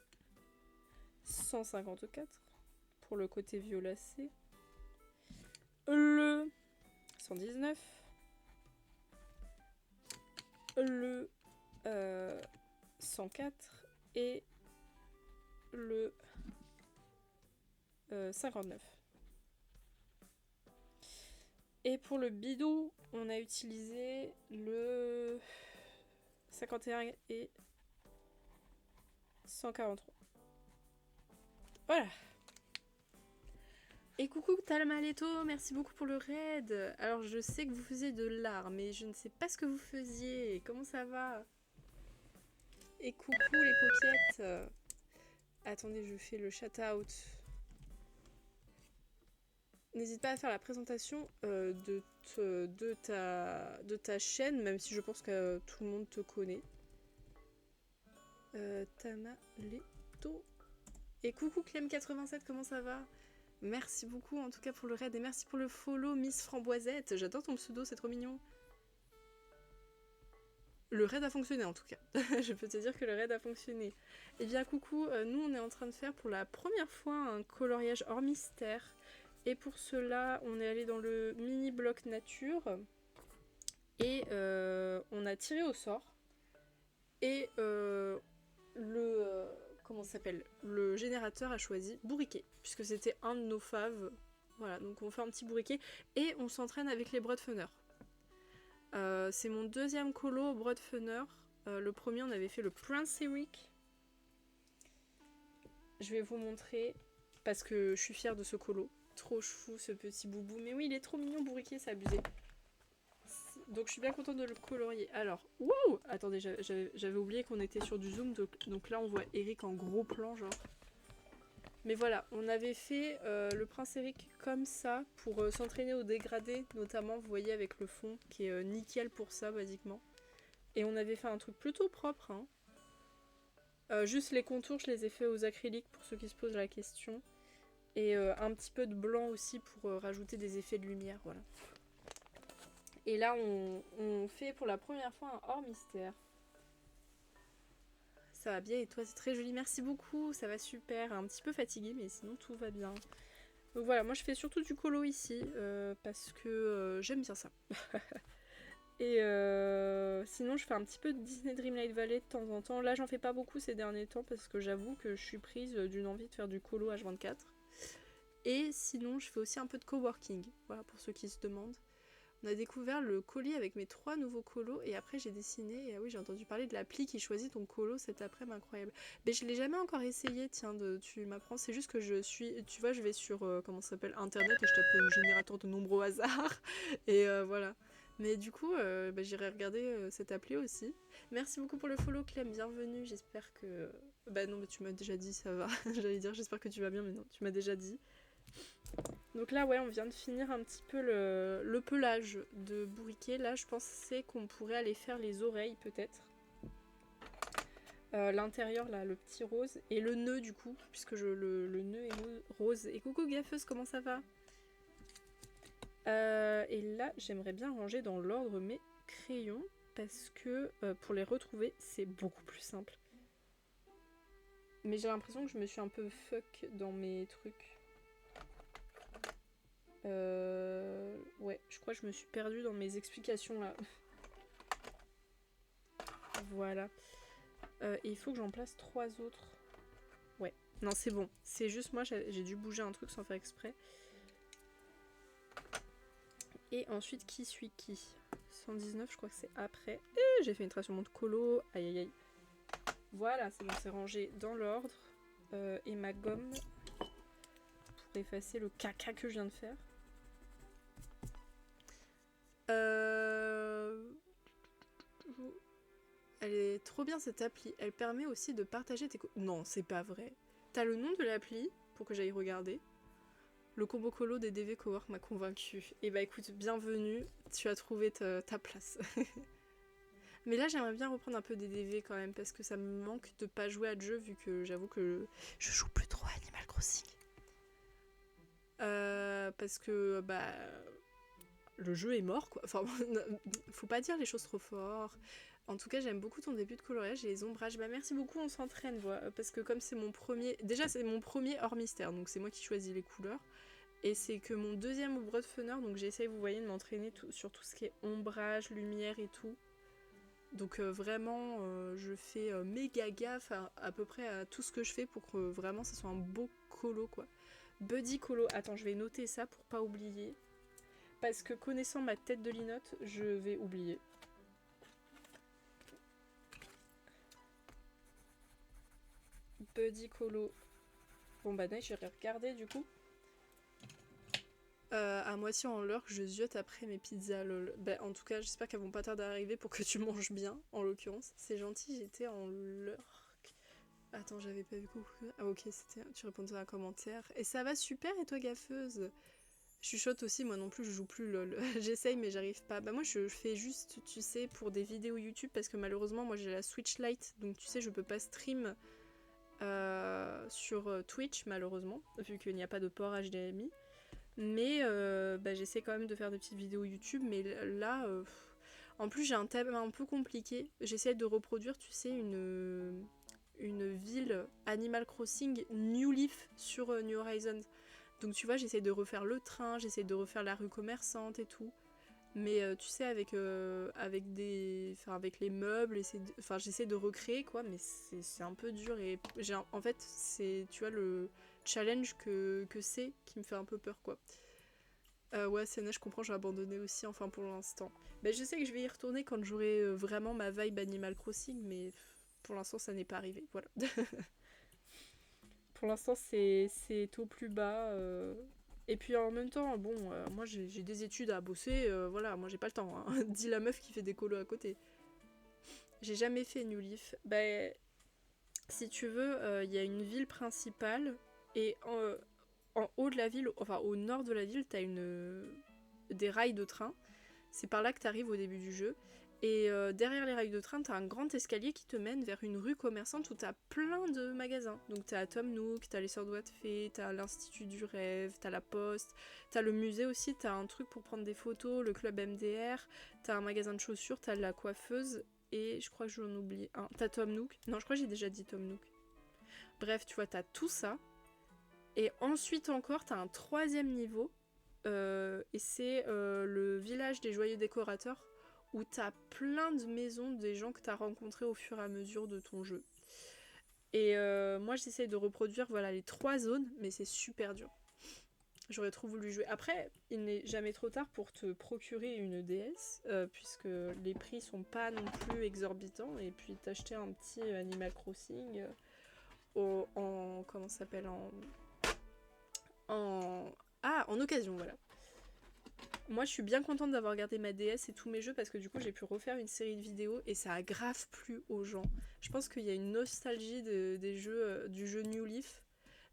154 pour le côté violacé. Le 119. Le 104 et le 59. Et pour le bidou, on a utilisé le 51 et 143. Voilà. Et coucou Talmaleto, merci beaucoup pour le raid. Alors je sais que vous faisiez de l'art, mais je ne sais pas ce que vous faisiez. Comment ça va? Et coucou les paupiètes. Attendez, je fais le shout-out. N'hésite pas à faire la présentation de ta chaîne, même si je pense que tout le monde te connaît. Talmaleto. Et coucou Clem87, comment ça va? Merci beaucoup en tout cas pour le raid et merci pour le follow Miss Framboisette. J'adore ton pseudo, c'est trop mignon. Le raid a fonctionné en tout cas. Je peux te dire que le raid a fonctionné. Et bien coucou, nous on est en train de faire pour la première fois un coloriage hors mystère. Et pour cela, on est allé dans le mini bloc nature. Et on a tiré au sort. Et comment ça s'appelle? Le générateur a choisi bourriquet, puisque c'était un de nos faves. Voilà, donc on fait un petit bourriquet. Et on s'entraîne avec les Broadfunner. C'est mon deuxième colo Broadfunner. Le premier, on avait fait le Prince Eric. Je vais vous montrer, parce que je suis fière de ce colo. Trop chou ce petit boubou. Mais oui, il est trop mignon, Bourriquet, c'est abusé. Donc je suis bien contente de le colorier. Alors, wow! Attendez, j'avais oublié qu'on était sur du zoom. Donc là, on voit Eric en gros plan, genre. Mais voilà, on avait fait le prince Eric comme ça pour s'entraîner au dégradé, notamment, vous voyez, avec le fond, qui est nickel pour ça, basiquement. Et on avait fait un truc plutôt propre, hein. Juste les contours, je les ai fait aux acryliques pour ceux qui se posent la question. Et un petit peu de blanc aussi pour rajouter des effets de lumière, voilà. Et là, on fait pour la première fois un hors mystère. Ça va bien et toi, c'est très joli. Merci beaucoup, ça va super. Un petit peu fatiguée, mais sinon tout va bien. Donc voilà, moi je fais surtout du colo ici parce que j'aime bien ça. Et sinon, je fais un petit peu de Disney Dreamlight Valley de temps en temps. Là, j'en fais pas beaucoup ces derniers temps parce que j'avoue que je suis prise d'une envie de faire du colo H24. Et sinon, je fais aussi un peu de coworking. Voilà, pour ceux qui se demandent. On a découvert le colis avec mes 3 nouveaux colos et après j'ai dessiné, et ah oui j'ai entendu parler de l'appli qui choisit ton colo cet après-midi, incroyable. Mais je l'ai jamais encore essayé, tiens, tu m'apprends, c'est juste que je suis, tu vois, je vais sur, comment ça s'appelle, internet et je tape générateur de nombres au hasard, et voilà. Mais du coup, j'irai regarder cette appli aussi. Merci beaucoup pour le follow Clem, bienvenue, j'espère que... Bah non, mais tu m'as déjà dit, ça va, j'allais dire j'espère que tu vas bien, mais non, tu m'as déjà dit. Donc là, ouais, on vient de finir un petit peu le pelage de Bourriquet. Là, je pensais qu'on pourrait aller faire les oreilles, peut-être. L'intérieur, là, le petit rose. Et le nœud, du coup, puisque le nœud est rose. Et coucou, gaffeuse, comment ça va? Et là, j'aimerais bien ranger dans l'ordre mes crayons. Parce que pour les retrouver, c'est beaucoup plus simple. Mais j'ai l'impression que je me suis un peu fuck dans mes trucs. Ouais, je crois que je me suis perdue dans mes explications là. Voilà. Et il faut que j'en place 3 autres. Ouais. Non, c'est bon. C'est juste moi, j'ai dû bouger un truc sans faire exprès. Et ensuite, qui suit qui? 119, je crois que c'est après. J'ai fait une trace sur mon colo. Aïe aïe aïe. Voilà, c'est bon, c'est rangé dans l'ordre. Et ma gomme pour effacer le caca que je viens de faire. Elle est trop bien cette appli. Elle permet aussi de partager tes... Non, c'est pas vrai. T'as le nom de l'appli pour que j'aille regarder. Le combo colo des DV Cowork m'a convaincu. Et bah écoute, bienvenue. Tu as trouvé ta place. Mais là, j'aimerais bien reprendre un peu des DV quand même parce que ça me manque de pas jouer à de jeu vu que j'avoue que je joue plus trop à Animal Crossing. Parce que bah le jeu est mort quoi. Enfin, faut pas dire les choses trop fort. En tout cas, j'aime beaucoup ton début de coloriage et les ombrages. Bah merci beaucoup, on s'entraîne, parce que comme c'est mon premier... Déjà, c'est mon premier hors mystère, donc c'est moi qui choisis les couleurs. Et c'est que mon deuxième au Broadfunner, donc j'essaye, vous voyez, de m'entraîner sur tout ce qui est ombrage, lumière et tout. Donc vraiment, je fais méga gaffe à peu près à tout ce que je fais pour que vraiment ça soit un beau colo, quoi. Buddy colo, attends, je vais noter ça pour pas oublier. Parce que connaissant ma tête de linotte, je vais oublier. Buddy colo. Bon bah nice, j'irai regarder du coup. À moitié en lurk, je ziote après mes pizzas lol. Bah en tout cas, j'espère qu'elles vont pas tarder à arriver pour que tu manges bien, en l'occurrence. C'est gentil, j'étais en lurk. Attends, j'avais pas vu coucou. Ah ok, c'était. Tu répondais à un commentaire. Et ça va super et toi gaffeuse? Je chuchote aussi, moi non plus je joue plus lol. J'essaye mais j'arrive pas. Bah moi je fais juste, tu sais, pour des vidéos YouTube parce que malheureusement moi j'ai la Switch Lite. Donc tu sais, je peux pas stream sur Twitch malheureusement, vu qu'il n'y a pas de port HDMI. Mais j'essaie quand même de faire des petites vidéos YouTube. Mais là, en plus j'ai un thème un peu compliqué. J'essaie de reproduire, tu sais, une ville Animal Crossing New Leaf sur New Horizons. Donc tu vois, j'essaie de refaire le train, j'essaie de refaire la rue commerçante et tout. Mais tu sais, avec les meubles, j'essaie de recréer quoi, mais c'est un peu dur. Et en fait, c'est, tu vois, le challenge que c'est qui me fait un peu peur quoi. Ouais, Senna, je comprends, j'ai abandonné aussi, enfin pour l'instant. Mais je sais que je vais y retourner quand j'aurai vraiment ma vibe Animal Crossing, mais pour l'instant ça n'est pas arrivé, voilà. Pour l'instant c'est au plus bas. Et puis en même temps, bon, moi j'ai des études à bosser, voilà, moi j'ai pas le temps, hein. Dis la meuf qui fait des colos à côté. J'ai jamais fait New Leaf. Bah, si tu veux, il y a une ville principale, et en haut de la ville, enfin au nord de la ville, t'as des rails de train. C'est par là que t'arrives au début du jeu. Et derrière les rails de train, t'as un grand escalier qui te mène vers une rue commerçante où t'as plein de magasins. Donc t'as Tom Nook, t'as les Sœurs Doigts de Fée, t'as l'Institut du Rêve, t'as la Poste, t'as le musée aussi, t'as un truc pour prendre des photos, le club MDR, t'as un magasin de chaussures, t'as la coiffeuse, et je crois que j'en oublie un. T'as Tom Nook. Non, je crois que j'ai déjà dit Tom Nook. Bref, tu vois, t'as tout ça. Et ensuite encore, t'as un troisième niveau. Et c'est le village des joyeux décorateurs, où t'as plein de maisons des gens que t'as rencontrés au fur et à mesure de ton jeu. Et moi j'essaye de reproduire voilà les 3 zones, mais c'est super dur. J'aurais trop voulu jouer. Après, il n'est jamais trop tard pour te procurer une DS, puisque les prix sont pas non plus exorbitants, et puis t'acheter un petit Animal Crossing en comment ça s'appelle en occasion, voilà. Moi, je suis bien contente d'avoir gardé ma DS et tous mes jeux parce que du coup, j'ai pu refaire une série de vidéos et ça a grave plu aux gens. Je pense qu'il y a une nostalgie des jeux, du jeu New Leaf.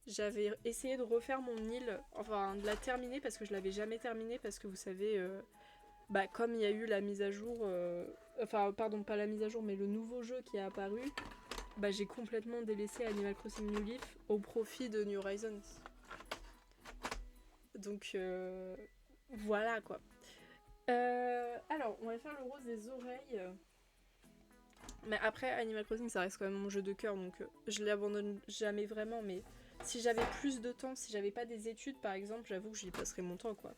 J'avais essayé de refaire mon île, enfin de la terminer parce que je l'avais jamais terminée parce que vous savez, bah comme il y a eu la mise à jour, enfin pardon pas la mise à jour mais le nouveau jeu qui est apparu, bah j'ai complètement délaissé Animal Crossing New Leaf au profit de New Horizons. Donc voilà quoi. Alors, on va faire le rose des oreilles. Mais après, Animal Crossing, ça reste quand même mon jeu de cœur, donc je l'abandonne jamais vraiment. Mais si j'avais plus de temps, si j'avais pas des études par exemple, j'avoue que j'y passerais mon temps quoi.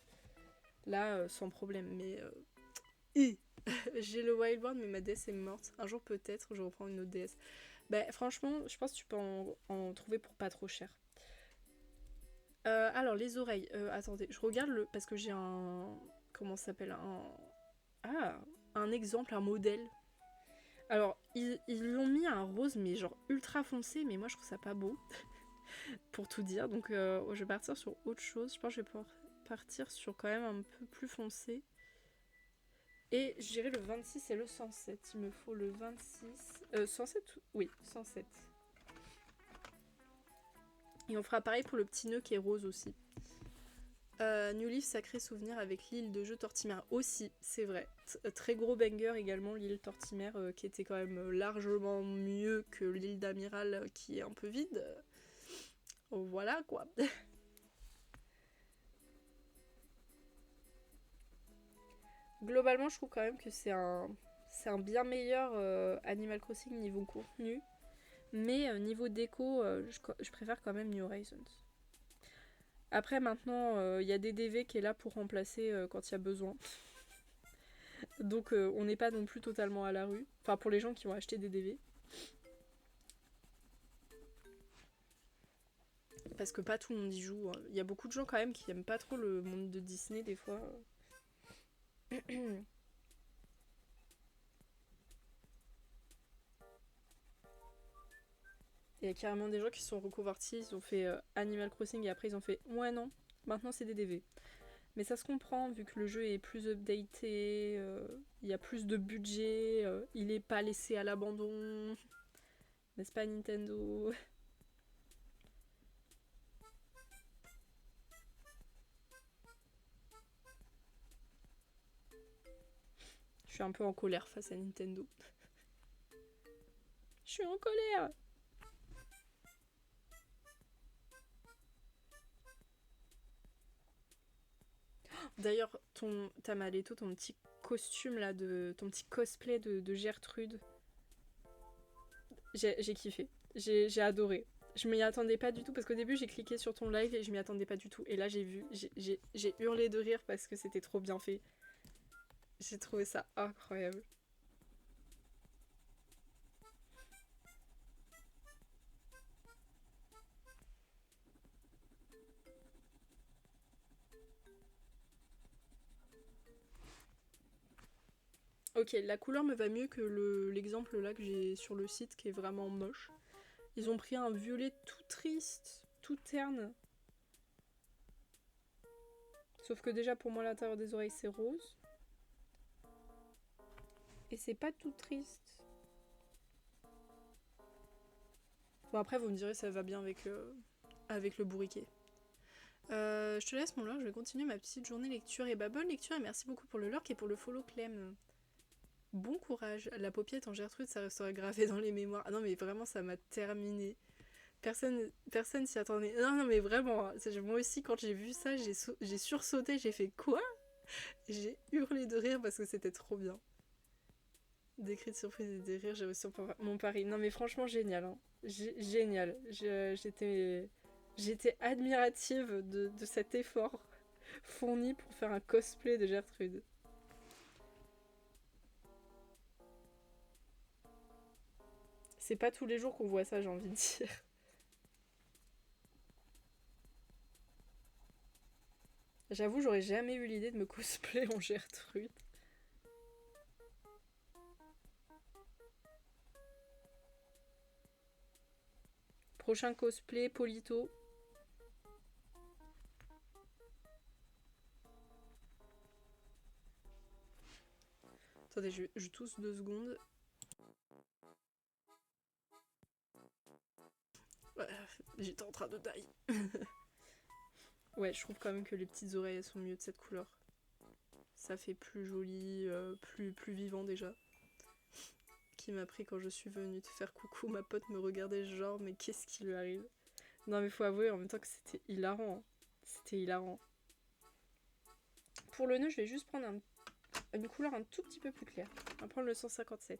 Là, sans problème. Mais j'ai le Wild World, mais ma DS est morte. Un jour peut-être, je reprends une autre DS. Bah, franchement, je pense que tu peux en trouver pour pas trop cher. Alors, les oreilles. Attendez, je regarde parce que j'ai un. Comment ça s'appelle Ah, un exemple, un modèle. Alors, ils l'ont mis un rose, mais genre ultra foncé, mais moi je trouve ça pas beau, pour tout dire. Donc, je vais partir sur autre chose. Je pense que je vais pouvoir partir sur quand même un peu plus foncé. Et je dirais le 26 et le 107. Il me faut le 26. 107 Oui, 107. Et on fera pareil pour le petit nœud qui est rose aussi. New Leaf, sacré souvenir avec l'île de jeu Tortimère aussi, c'est vrai. Très gros banger également, l'île Tortimère, qui était quand même largement mieux que l'île d'Amiral qui est un peu vide. Voilà quoi. Globalement, je trouve quand même que c'est un bien meilleur Animal Crossing niveau contenu. Mais niveau déco, je préfère quand même New Horizons. Après, maintenant, il y a des DV qui est là pour remplacer quand il y a besoin. Donc, on n'est pas non plus totalement à la rue. Enfin, pour les gens qui ont acheté des DV. Parce que pas tout le monde y joue. Il y a beaucoup de gens quand même qui aiment pas trop le monde de Disney des fois. Il y a carrément des gens qui se sont reconvertis, ils ont fait Animal Crossing et après ils ont fait ouais non, maintenant c'est des DV. Mais ça se comprend vu que le jeu est plus updaté, il y a plus de budget, il est pas laissé à l'abandon. N'est-ce pas Nintendo? Je suis un peu en colère face à Nintendo. Je suis en colère. D'ailleurs, Tamaletto, ton petit costume là, ton petit cosplay de Gertrude, j'ai kiffé. J'ai adoré. Je m'y attendais pas du tout parce qu'au début j'ai cliqué sur ton live et je m'y attendais pas du tout. Et là j'ai hurlé de rire parce que c'était trop bien fait. J'ai trouvé ça incroyable. Ok, la couleur me va mieux que l'exemple là que j'ai sur le site qui est vraiment moche. Ils ont pris un violet tout triste, tout terne. Sauf que déjà pour moi l'intérieur des oreilles c'est rose. Et c'est pas tout triste. Bon après vous me direz ça va bien avec le bourriquet. Je te laisse mon lurk, je vais continuer ma petite journée lecture. Et bah bonne lecture et merci beaucoup pour le lurk et pour le follow Clem. Bon courage. La paupiette en Gertrude ça restera gravé dans les mémoires. Ah non mais vraiment ça m'a terminé. Personne s'y attendait. Non, non, mais vraiment, moi aussi, quand j'ai vu ça, j'ai sursauté, j'ai fait quoi? J'ai hurlé de rire parce que c'était trop bien. Des cris de surprise et des rires, j'ai réussi mon pari. Non, mais franchement, génial. Hein. Génial. J'étais admirative de cet effort fourni pour faire un cosplay de Gertrude. C'est pas tous les jours qu'on voit ça, j'ai envie de dire. J'avoue, j'aurais jamais eu l'idée de me cosplay en Gertrude. Prochain cosplay, Polito. Attendez, je tousse 2 secondes. J'étais en train de tailler. Ouais, je trouve quand même que les petites oreilles elles sont mieux de cette couleur. Ça fait plus joli, plus vivant déjà. Qui m'a pris quand je suis venue te faire coucou, ma pote me regardait genre mais qu'est-ce qui lui arrive? Non mais faut avouer en même temps que c'était hilarant. Hein. C'était hilarant. Pour le nœud, je vais juste prendre une couleur un tout petit peu plus claire. On va prendre le 157.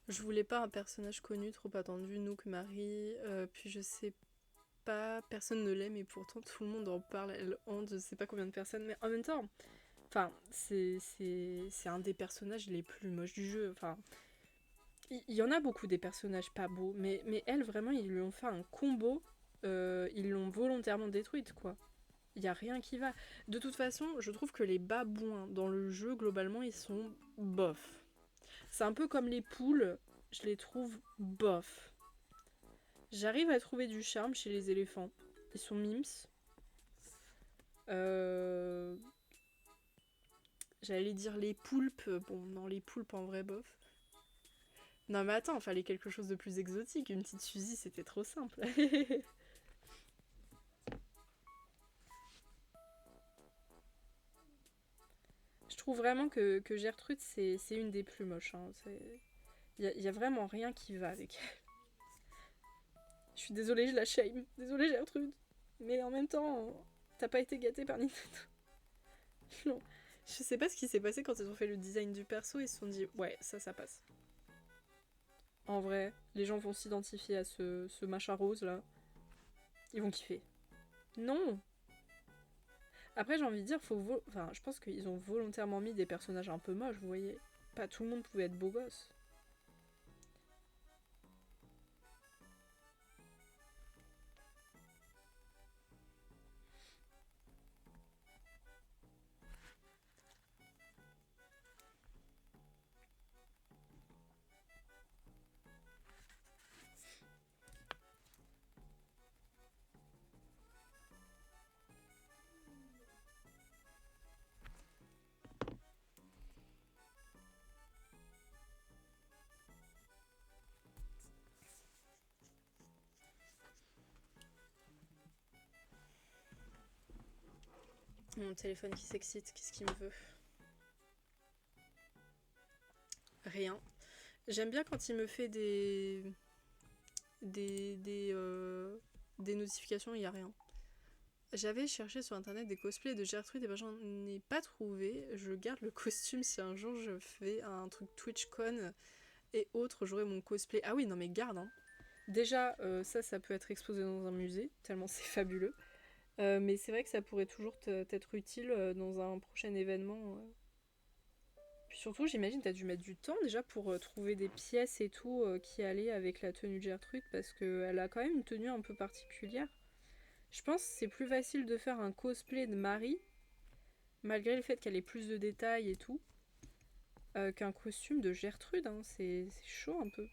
Je voulais pas un personnage connu, trop attendu, Nook, Marie, puis je sais pas, personne ne l'aime et pourtant tout le monde en parle, elle hante, je sais pas combien de personnes, mais en même temps, enfin, c'est un des personnages les plus moches du jeu, enfin, il y en a beaucoup des personnages pas beaux, mais elle, vraiment, ils lui ont fait un combo, ils l'ont volontairement détruite, quoi. Il y a rien qui va. De toute façon, je trouve que les babouins dans le jeu, globalement, ils sont bof. C'est un peu comme les poules, je les trouve bof. J'arrive à trouver du charme chez les éléphants. Ils sont mimes. J'allais dire les poulpes. Bon, non, les poulpes en vrai bof. Non mais attends, fallait quelque chose de plus exotique. Une petite Suzy, c'était trop simple. Je trouve vraiment que Gertrude, c'est une des plus moches. Hein. Y a vraiment rien qui va avec elle. Je suis désolée, je la shame. Désolée Gertrude. Mais en même temps, t'as pas été gâtée par Nintendo. Non. Je sais pas ce qui s'est passé quand ils ont fait le design du perso, ils se sont dit ouais, ça passe. En vrai, les gens vont s'identifier à ce machin rose là. Ils vont kiffer. Non. Après j'ai envie de dire, enfin, je pense qu'ils ont volontairement mis des personnages un peu moches, vous voyez. Pas tout le monde pouvait être beau gosse. Mon téléphone qui s'excite, qu'est-ce qu'il me veut? Rien. J'aime bien quand il me fait des notifications, il n'y a rien. J'avais cherché sur internet des cosplays de Gertrude et ben j'en ai pas trouvé. Je garde le costume si un jour je fais un truc TwitchCon et autres, j'aurai mon cosplay. Ah oui, non mais garde, hein. Déjà, ça peut être exposé dans un musée, tellement c'est fabuleux. Mais c'est vrai que ça pourrait toujours t'être utile dans un prochain événement. Puis surtout, j'imagine, t'as dû mettre du temps déjà pour trouver des pièces et tout qui allaient avec la tenue de Gertrude, parce qu'elle a quand même une tenue un peu particulière. Je pense que c'est plus facile de faire un cosplay de Marie, malgré le fait qu'elle ait plus de détails et tout, qu'un costume de Gertrude, hein. C'est chaud un peu.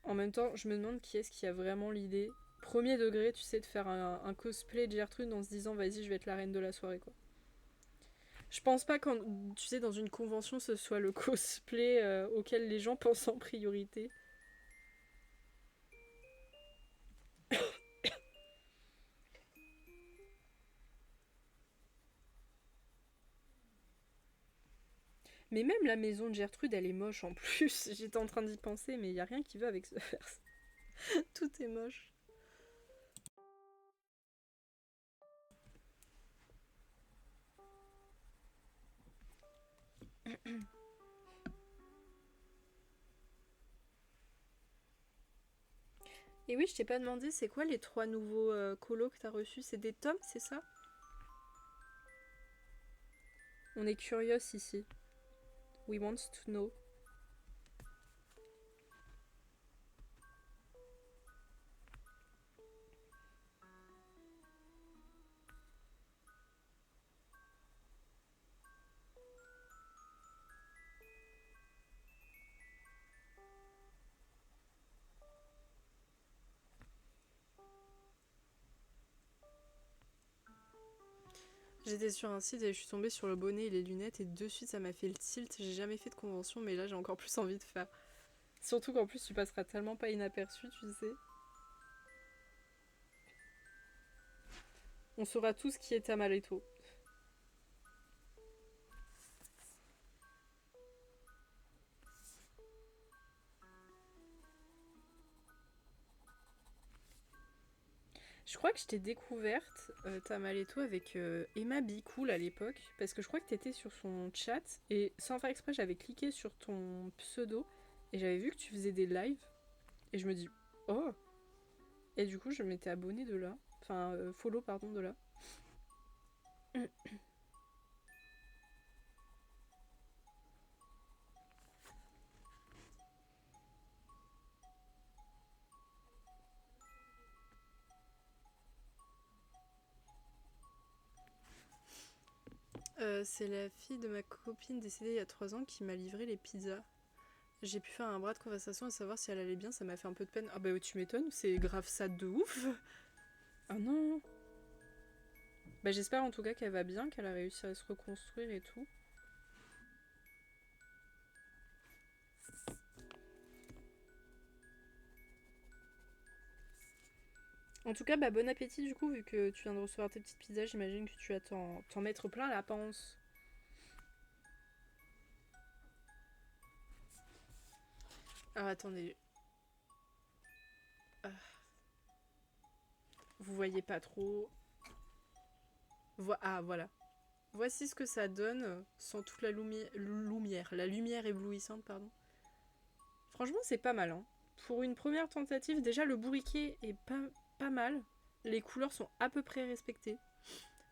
En même temps, je me demande qui est-ce qui a vraiment l'idée, premier degré, tu sais, de faire un cosplay de Gertrude en se disant vas-y, je vais être la reine de la soirée, quoi. Je pense pas quand, tu sais, dans une convention, ce soit le cosplay auquel les gens pensent en priorité. Mais même la maison de Gertrude, elle est moche en plus. J'étais en train d'y penser, mais il y a rien qui va avec ce verse. Tout est moche. Et oui, je t'ai pas demandé, c'est quoi les 3 nouveaux colos que t'as reçus? C'est des tomes, c'est ça? On est curieux ici. We want to know. J'étais sur un site et je suis tombée sur le bonnet et les lunettes et de suite ça m'a fait le tilt. J'ai jamais fait de convention mais là j'ai encore plus envie de faire. Surtout qu'en plus tu passeras tellement pas inaperçu, tu sais. On saura tous qui est Amaretto. Je crois que je t'ai découverte, Tamaletto, avec Emma Bicool à l'époque, parce que je crois que t'étais sur son chat, et sans faire exprès, j'avais cliqué sur ton pseudo, et j'avais vu que tu faisais des lives, et je me dis, oh. Et du coup, je m'étais abonnée de là, enfin, follow, pardon, de là. C'est la fille de ma copine décédée il y a 3 ans qui m'a livré les pizzas. J'ai pu faire un bras de conversation à savoir si elle allait bien, ça m'a fait un peu de peine. Ah bah tu m'étonnes, c'est grave sad de ouf. Ah non. Bah j'espère en tout cas qu'elle va bien, qu'elle a réussi à se reconstruire et tout. En tout cas, bah bon appétit du coup, vu que tu viens de recevoir tes petites pizzas, j'imagine que tu vas t'en mettre plein la panse. Alors attendez. Ah, vous voyez pas trop. Ah voilà. Voici ce que ça donne sans toute la lumière. La lumière éblouissante, pardon. Franchement, c'est pas mal. Hein. Pour une première tentative, déjà le bourriquet est pas mal. Les couleurs sont à peu près respectées.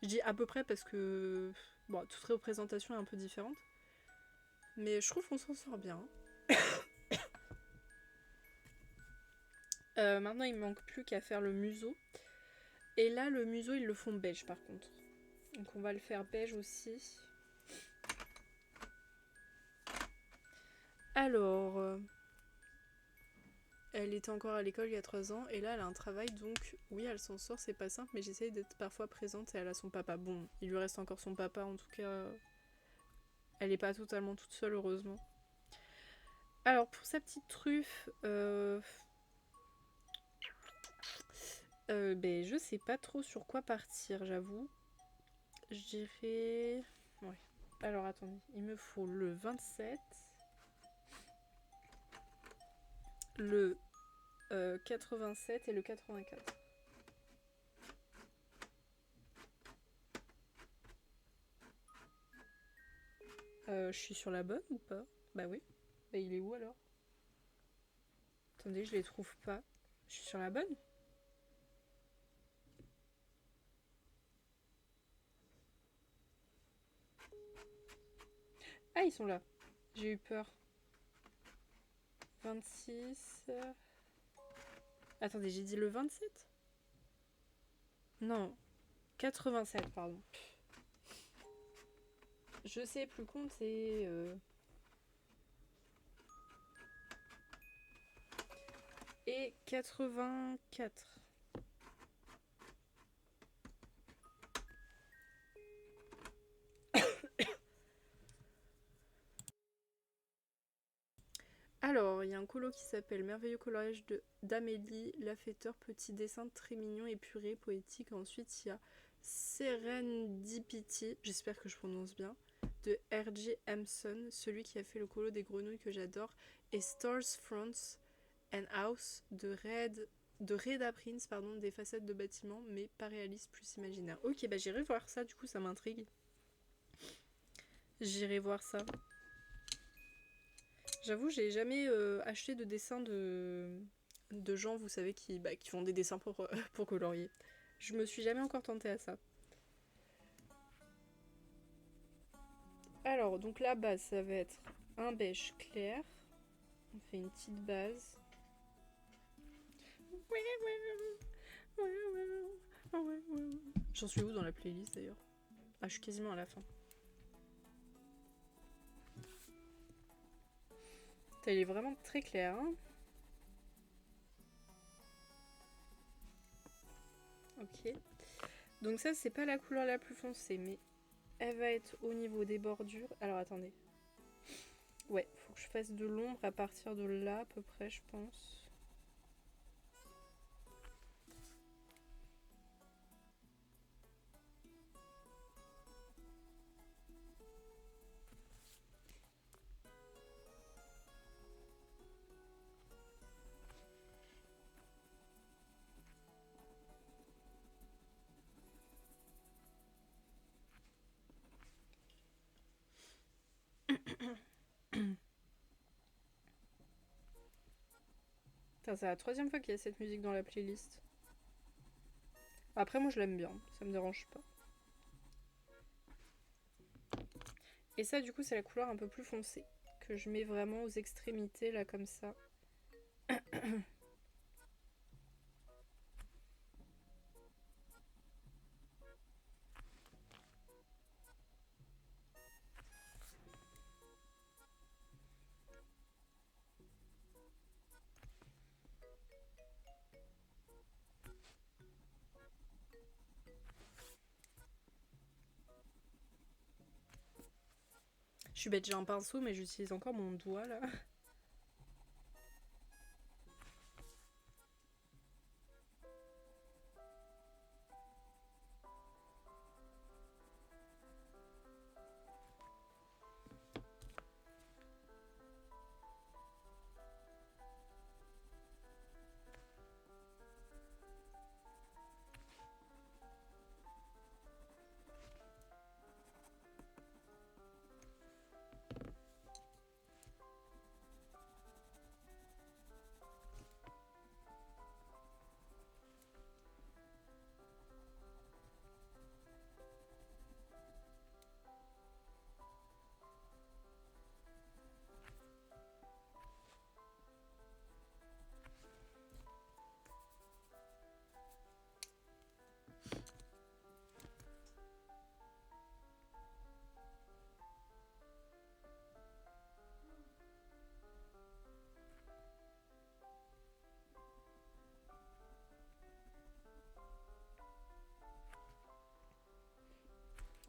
Je dis à peu près parce que bon, toute représentation est un peu différente. Mais je trouve qu'on s'en sort bien. Maintenant, il me manque plus qu'à faire le museau. Et là, le museau, ils le font beige par contre. Donc on va le faire beige aussi. Alors, elle était encore à l'école il y a 3 ans et là elle a un travail donc oui elle s'en sort, c'est pas simple mais j'essaye d'être parfois présente et elle a son papa. Bon, il lui reste encore son papa en tout cas. Elle est pas totalement toute seule heureusement. Alors pour sa petite truffe, ben je sais pas trop sur quoi partir j'avoue. Je dirais... Ouais. Alors attendez, il me faut le 27, le 87 et le 84. Je suis sur la bonne ou pas? Bah oui. Bah il est où alors? Attendez, je les trouve pas. Je suis sur la bonne? Ah, ils sont là. J'ai eu peur. 26... Attendez, j'ai dit le 27? Non, 87, pardon. Je sais plus compter. Et 84. Alors, il y a un colo qui s'appelle Merveilleux coloriage d'Amélie Lafetteur, petit dessin très mignon, épuré, poétique. Ensuite, il y a Serendipity, j'espère que je prononce bien, de R.J. Hampson, celui qui a fait le colo des grenouilles que j'adore, et Stars, Fronts and House de Reda Prince, pardon, des façades de bâtiments, mais pas réalistes, plus imaginaires. Ok, bah j'irai voir ça, du coup ça m'intrigue. J'irai voir ça. J'avoue, j'ai jamais acheté de dessins de gens, vous savez, qui font des dessins pour colorier. Je me suis jamais encore tentée à ça. Alors, donc la base, ça va être un beige clair. On fait une petite base. J'en suis où dans la playlist d'ailleurs? Ah, je suis quasiment à la fin. Elle est vraiment très claire, hein. Ok. Donc ça, c'est pas la couleur la plus foncée, mais elle va être au niveau des bordures. Alors, attendez. Ouais, faut que je fasse de l'ombre à partir de là, à peu près, je pense. C'est la troisième fois qu'il y a cette musique dans la playlist. Après, moi, je l'aime bien. Ça me dérange pas. Et ça, du coup, c'est la couleur un peu plus foncée. Que je mets vraiment aux extrémités, là, comme ça. Je suis bête, j'ai un pinceau, mais j'utilise encore mon doigt, là.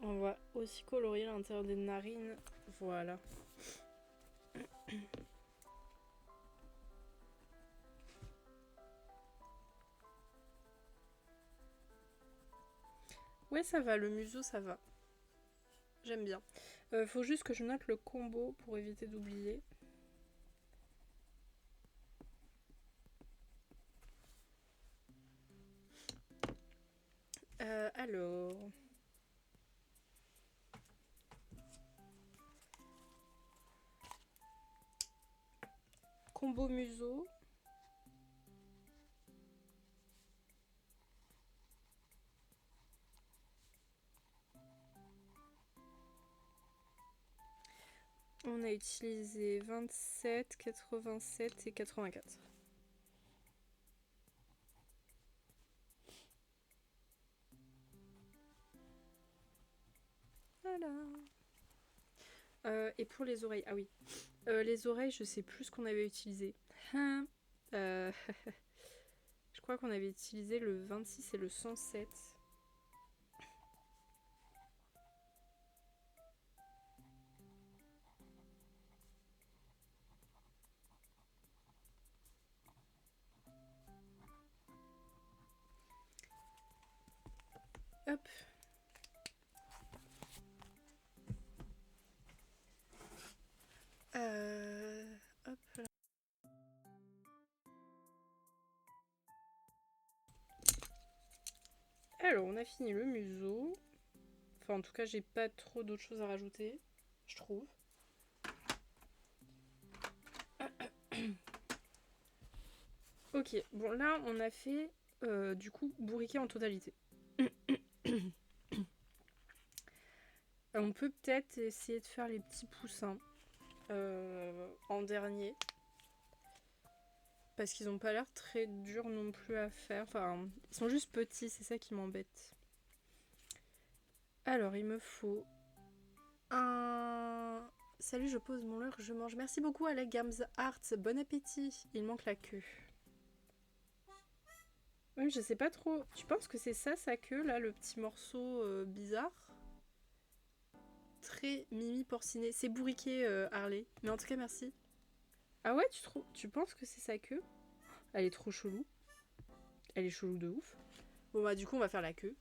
On va aussi colorier l'intérieur des narines. Voilà. Ouais, ça va, le museau, ça va. J'aime bien. Faut juste que je note le combo pour éviter d'oublier. Alors... Combo museau. On a utilisé 27, 87 et 84. Voilà. Et pour les oreilles, ah oui. Les oreilles, je sais plus ce qu'on avait utilisé. Je crois qu'on avait utilisé le 26 et le 107. Hop. Hop là. Alors, on a fini le museau. Enfin, en tout cas, j'ai pas trop d'autres choses à rajouter, je trouve. Ok, bon là, on a fait du coup bourriquet en totalité. On peut peut-être essayer de faire les petits poussins en dernier. Parce qu'ils ont pas l'air très durs non plus à faire. Enfin, ils sont juste petits, c'est ça qui m'embête. Alors, il me faut un... Salut, je pose mon leurre, je mange. Merci beaucoup à la Games Arts, bon appétit. Il manque la queue. Oui, je sais pas trop. Tu penses que c'est ça, sa queue, là, le petit morceau bizarre? Très mimi porciné. C'est bourriqué, Harley. Mais en tout cas, merci. Ah ouais, tu penses que c'est sa queue? Elle est trop chelou. Elle est chelou de ouf. Bon bah du coup, on va faire la queue.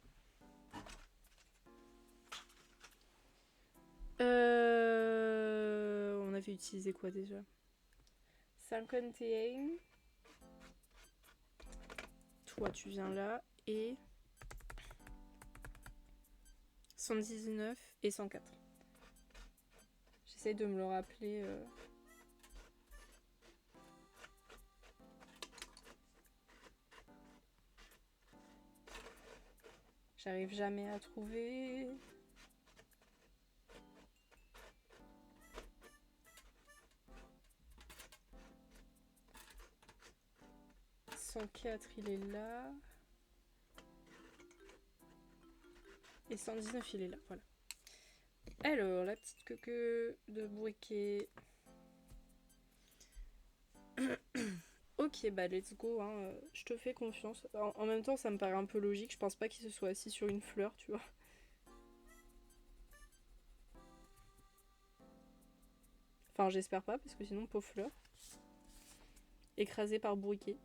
On avait utilisé quoi déjà? 51. Toi, tu viens là. Et 119 et 104. J'essaie de me le rappeler. J'arrive jamais à trouver. « 104, il est là. Et 119, il est là. Voilà. Alors, la petite queue de bourriquet. Ok, bah let's go, hein. Je te fais confiance. En même temps, ça me paraît un peu logique. Je pense pas qu'il se soit assis sur une fleur, tu vois. Enfin, j'espère pas, parce que sinon, pauvre fleur. Écrasée par bourriquet.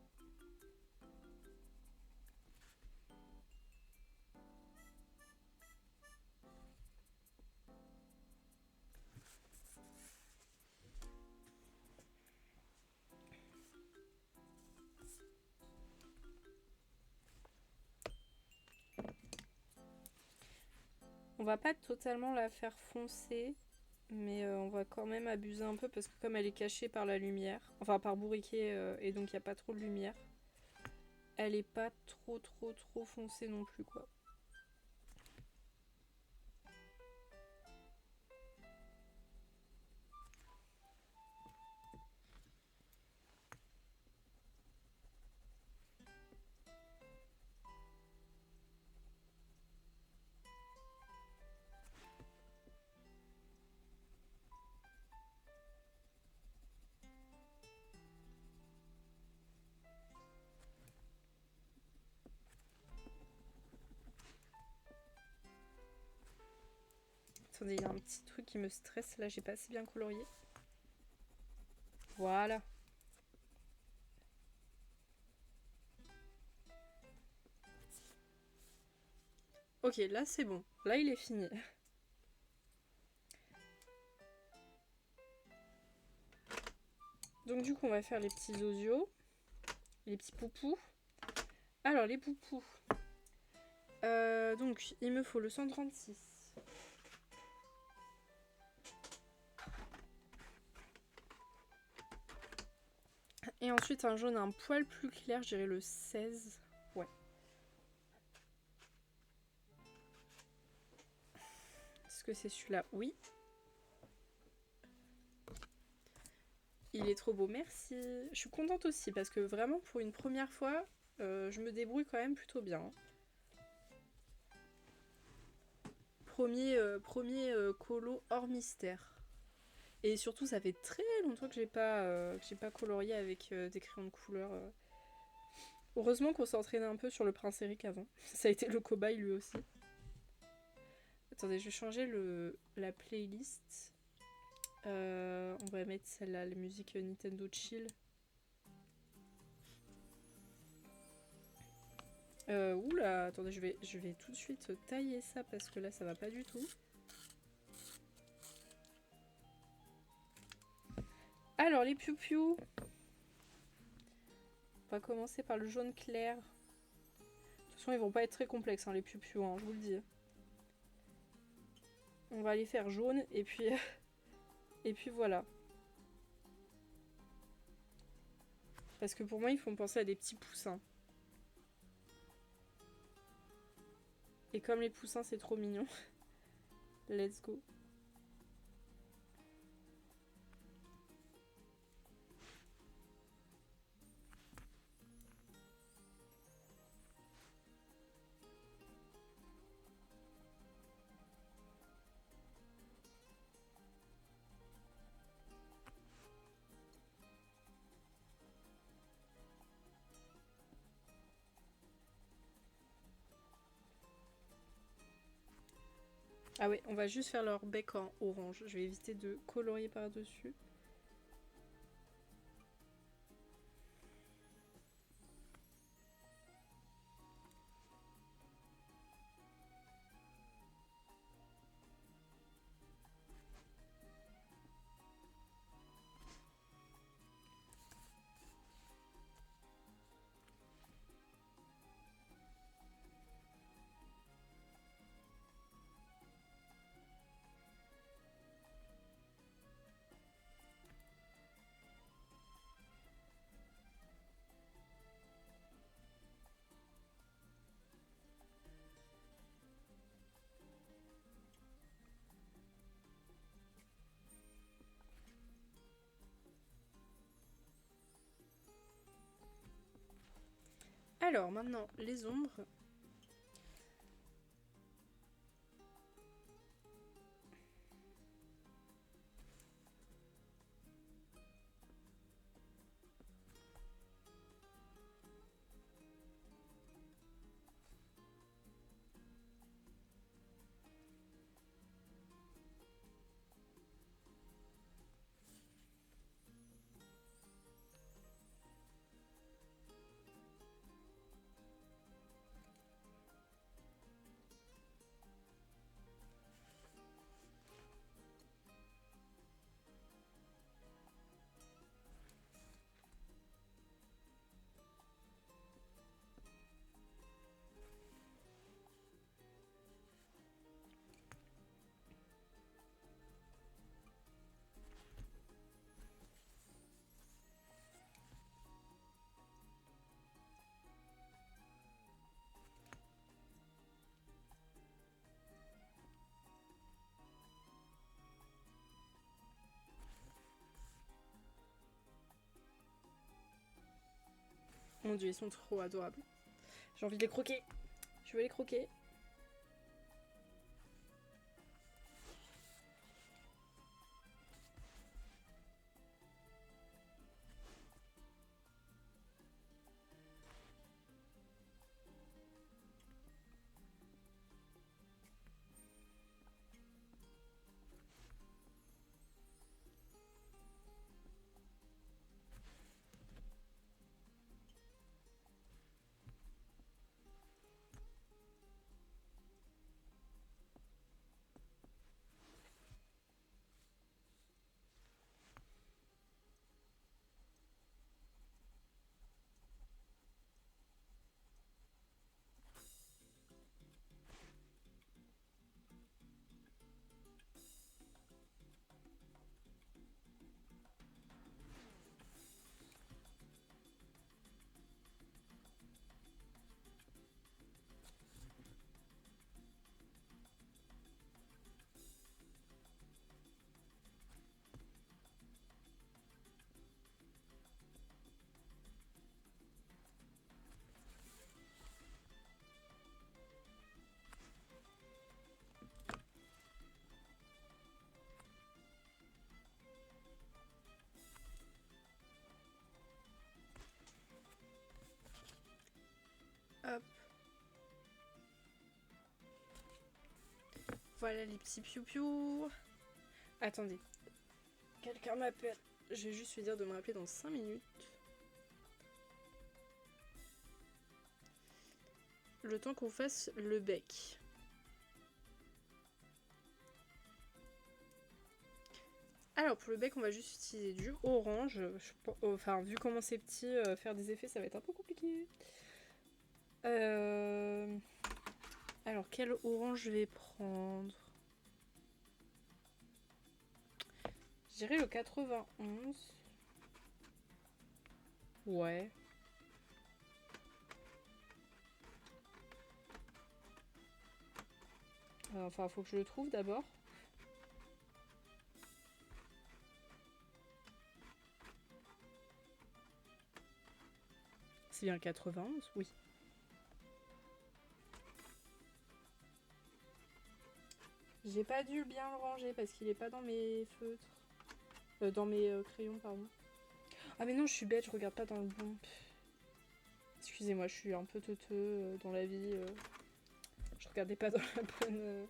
On va pas totalement la faire foncer, mais on va quand même abuser un peu parce que comme elle est cachée par la lumière, enfin par bourriquet et donc il n'y a pas trop de lumière, elle est pas trop foncée non plus quoi. Attendez, il y a un petit truc qui me stresse là, j'ai pas assez bien colorié. Voilà. Ok, là c'est bon. Là il est fini. Donc du coup on va faire les petits osios, les petits poupous. Alors les poupous. Donc il me faut le 136. Et ensuite un jaune un poil plus clair, je dirais le 16. Ouais. Est-ce que c'est celui-là? Oui. Il est trop beau, merci. Je suis contente aussi parce que vraiment pour une première fois, je me débrouille quand même plutôt bien. Premier colo hors mystère. Et surtout, ça fait très longtemps que j'ai pas colorié avec des crayons de couleur. Heureusement qu'on s'est entraîné un peu sur le Prince Eric avant. Ça a été le cobaye lui aussi. Attendez, je vais changer la playlist. On va mettre celle-là, la musique Nintendo Chill. Oula, attendez, je vais tout de suite tailler ça parce que là ça va pas du tout. Alors les piou-piou. On va commencer par le jaune clair. De toute façon ils vont pas être très complexes hein, les piou-piou, hein, je vous le dis. On va les faire jaune et puis et puis voilà. Parce que pour moi ils font penser à des petits poussins. Et comme les poussins c'est trop mignon. Let's go. Ah ouais, on va juste faire leur bec en orange. Je vais éviter de colorier par-dessus. Alors maintenant, les ombres. Mon dieu, ils sont trop adorables. J'ai envie de les croquer. Je veux les croquer. Voilà les petits piou-piou. Attendez. Quelqu'un m'appelle. Je vais juste lui dire de me rappeler dans 5 minutes. Le temps qu'on fasse le bec. Alors pour le bec on va juste utiliser du orange. Enfin vu comment c'est petit, faire des effets ça va être un peu compliqué. Alors quel orange je vais prendre? Je dirais le 91. Ouais. Enfin faut que je le trouve d'abord. C'est bien le 91, oui. J'ai pas dû bien le ranger parce qu'il est pas dans mes feutres. Dans mes crayons, pardon. Ah mais non, je suis bête, je regarde pas dans le bon. Excusez-moi, je suis un peu teuteux dans la vie. Je regardais pas dans la bonne...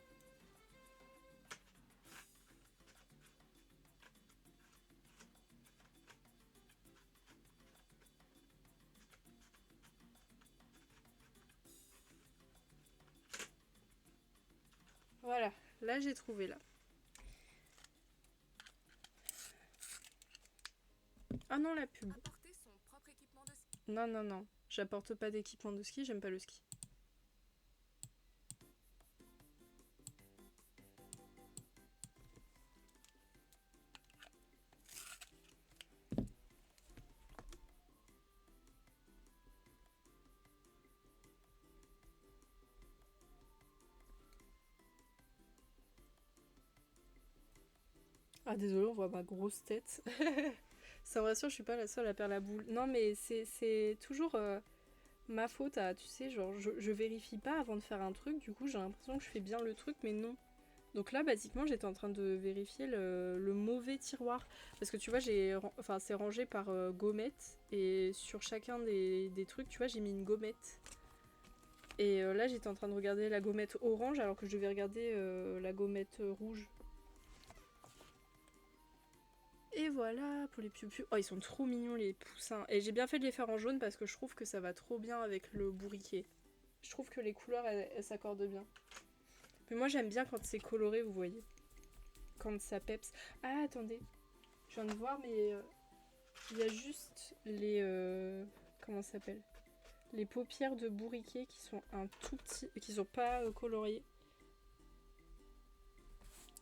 Voilà, là j'ai trouvé là. Ah non, la pub. Non, non, non. J'apporte pas d'équipement de ski, j'aime pas le ski. Ah désolé, on voit ma grosse tête. Ça me rassure, je suis pas la seule à perdre la boule. Non mais c'est toujours ma faute à, tu sais, genre je vérifie pas avant de faire un truc, du coup j'ai l'impression que je fais bien le truc mais non. Donc là basiquement j'étais en train de vérifier le mauvais tiroir. Parce que tu vois, enfin, c'est rangé par gommettes et sur chacun des trucs, tu vois, j'ai mis une gommette. Et là j'étais en train de regarder la gommette orange alors que je devais regarder la gommette rouge. Et voilà pour les piou-piou. Oh, ils sont trop mignons les poussins. Et j'ai bien fait de les faire en jaune parce que je trouve que ça va trop bien avec le bourriquet. Je trouve que les couleurs, elles s'accordent bien. Mais moi, j'aime bien quand c'est coloré, vous voyez. Quand ça peps. Ah, attendez. Je viens de voir, mais il y a juste les... comment ça s'appelle? Les paupières de bourriquet qui sont un tout petit... qui sont pas coloriées.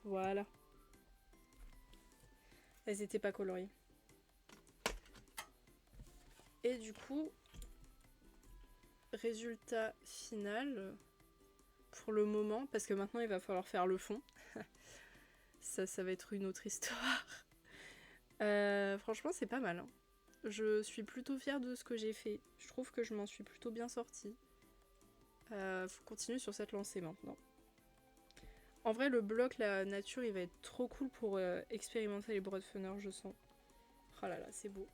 Voilà. Elles étaient pas coloriées. Et du coup, résultat final, pour le moment, parce que maintenant il va falloir faire le fond. ça va être une autre histoire. Franchement, c'est pas mal. Hein. Je suis plutôt fière de ce que j'ai fait. Je trouve que je m'en suis plutôt bien sortie. Faut continuer sur cette lancée maintenant. En vrai, le bloc, la nature, il va être trop cool pour expérimenter les broadfunners, je sens. Oh là là, c'est beau.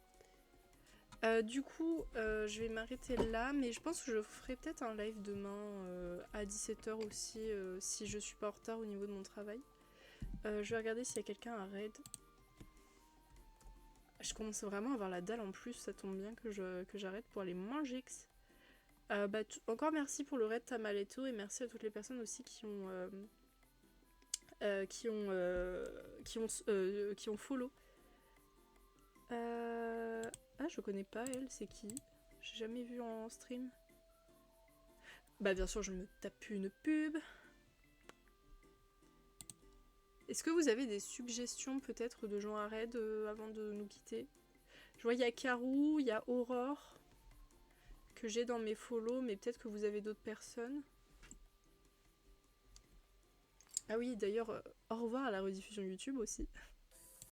Du coup, je vais m'arrêter là, mais je pense que je ferai peut-être un live demain à 17 h aussi, si je suis pas en retard au niveau de mon travail. Je vais regarder s'il y a quelqu'un à raid. Je commence vraiment à avoir la dalle en plus, ça tombe bien que j'arrête pour aller manger. Encore merci pour le raid Tamaletto et merci à toutes les personnes aussi qui ont follow. Ah, je connais pas elle, c'est qui? J'ai jamais vu en stream. Bah bien sûr, je me tape une pub. Est-ce que vous avez des suggestions peut-être de gens à raid avant de nous quitter? Je vois il y a Karou, il y a Aurore que j'ai dans mes follow, mais peut-être que vous avez d'autres personnes. Ah oui, d'ailleurs, au revoir à la rediffusion YouTube aussi.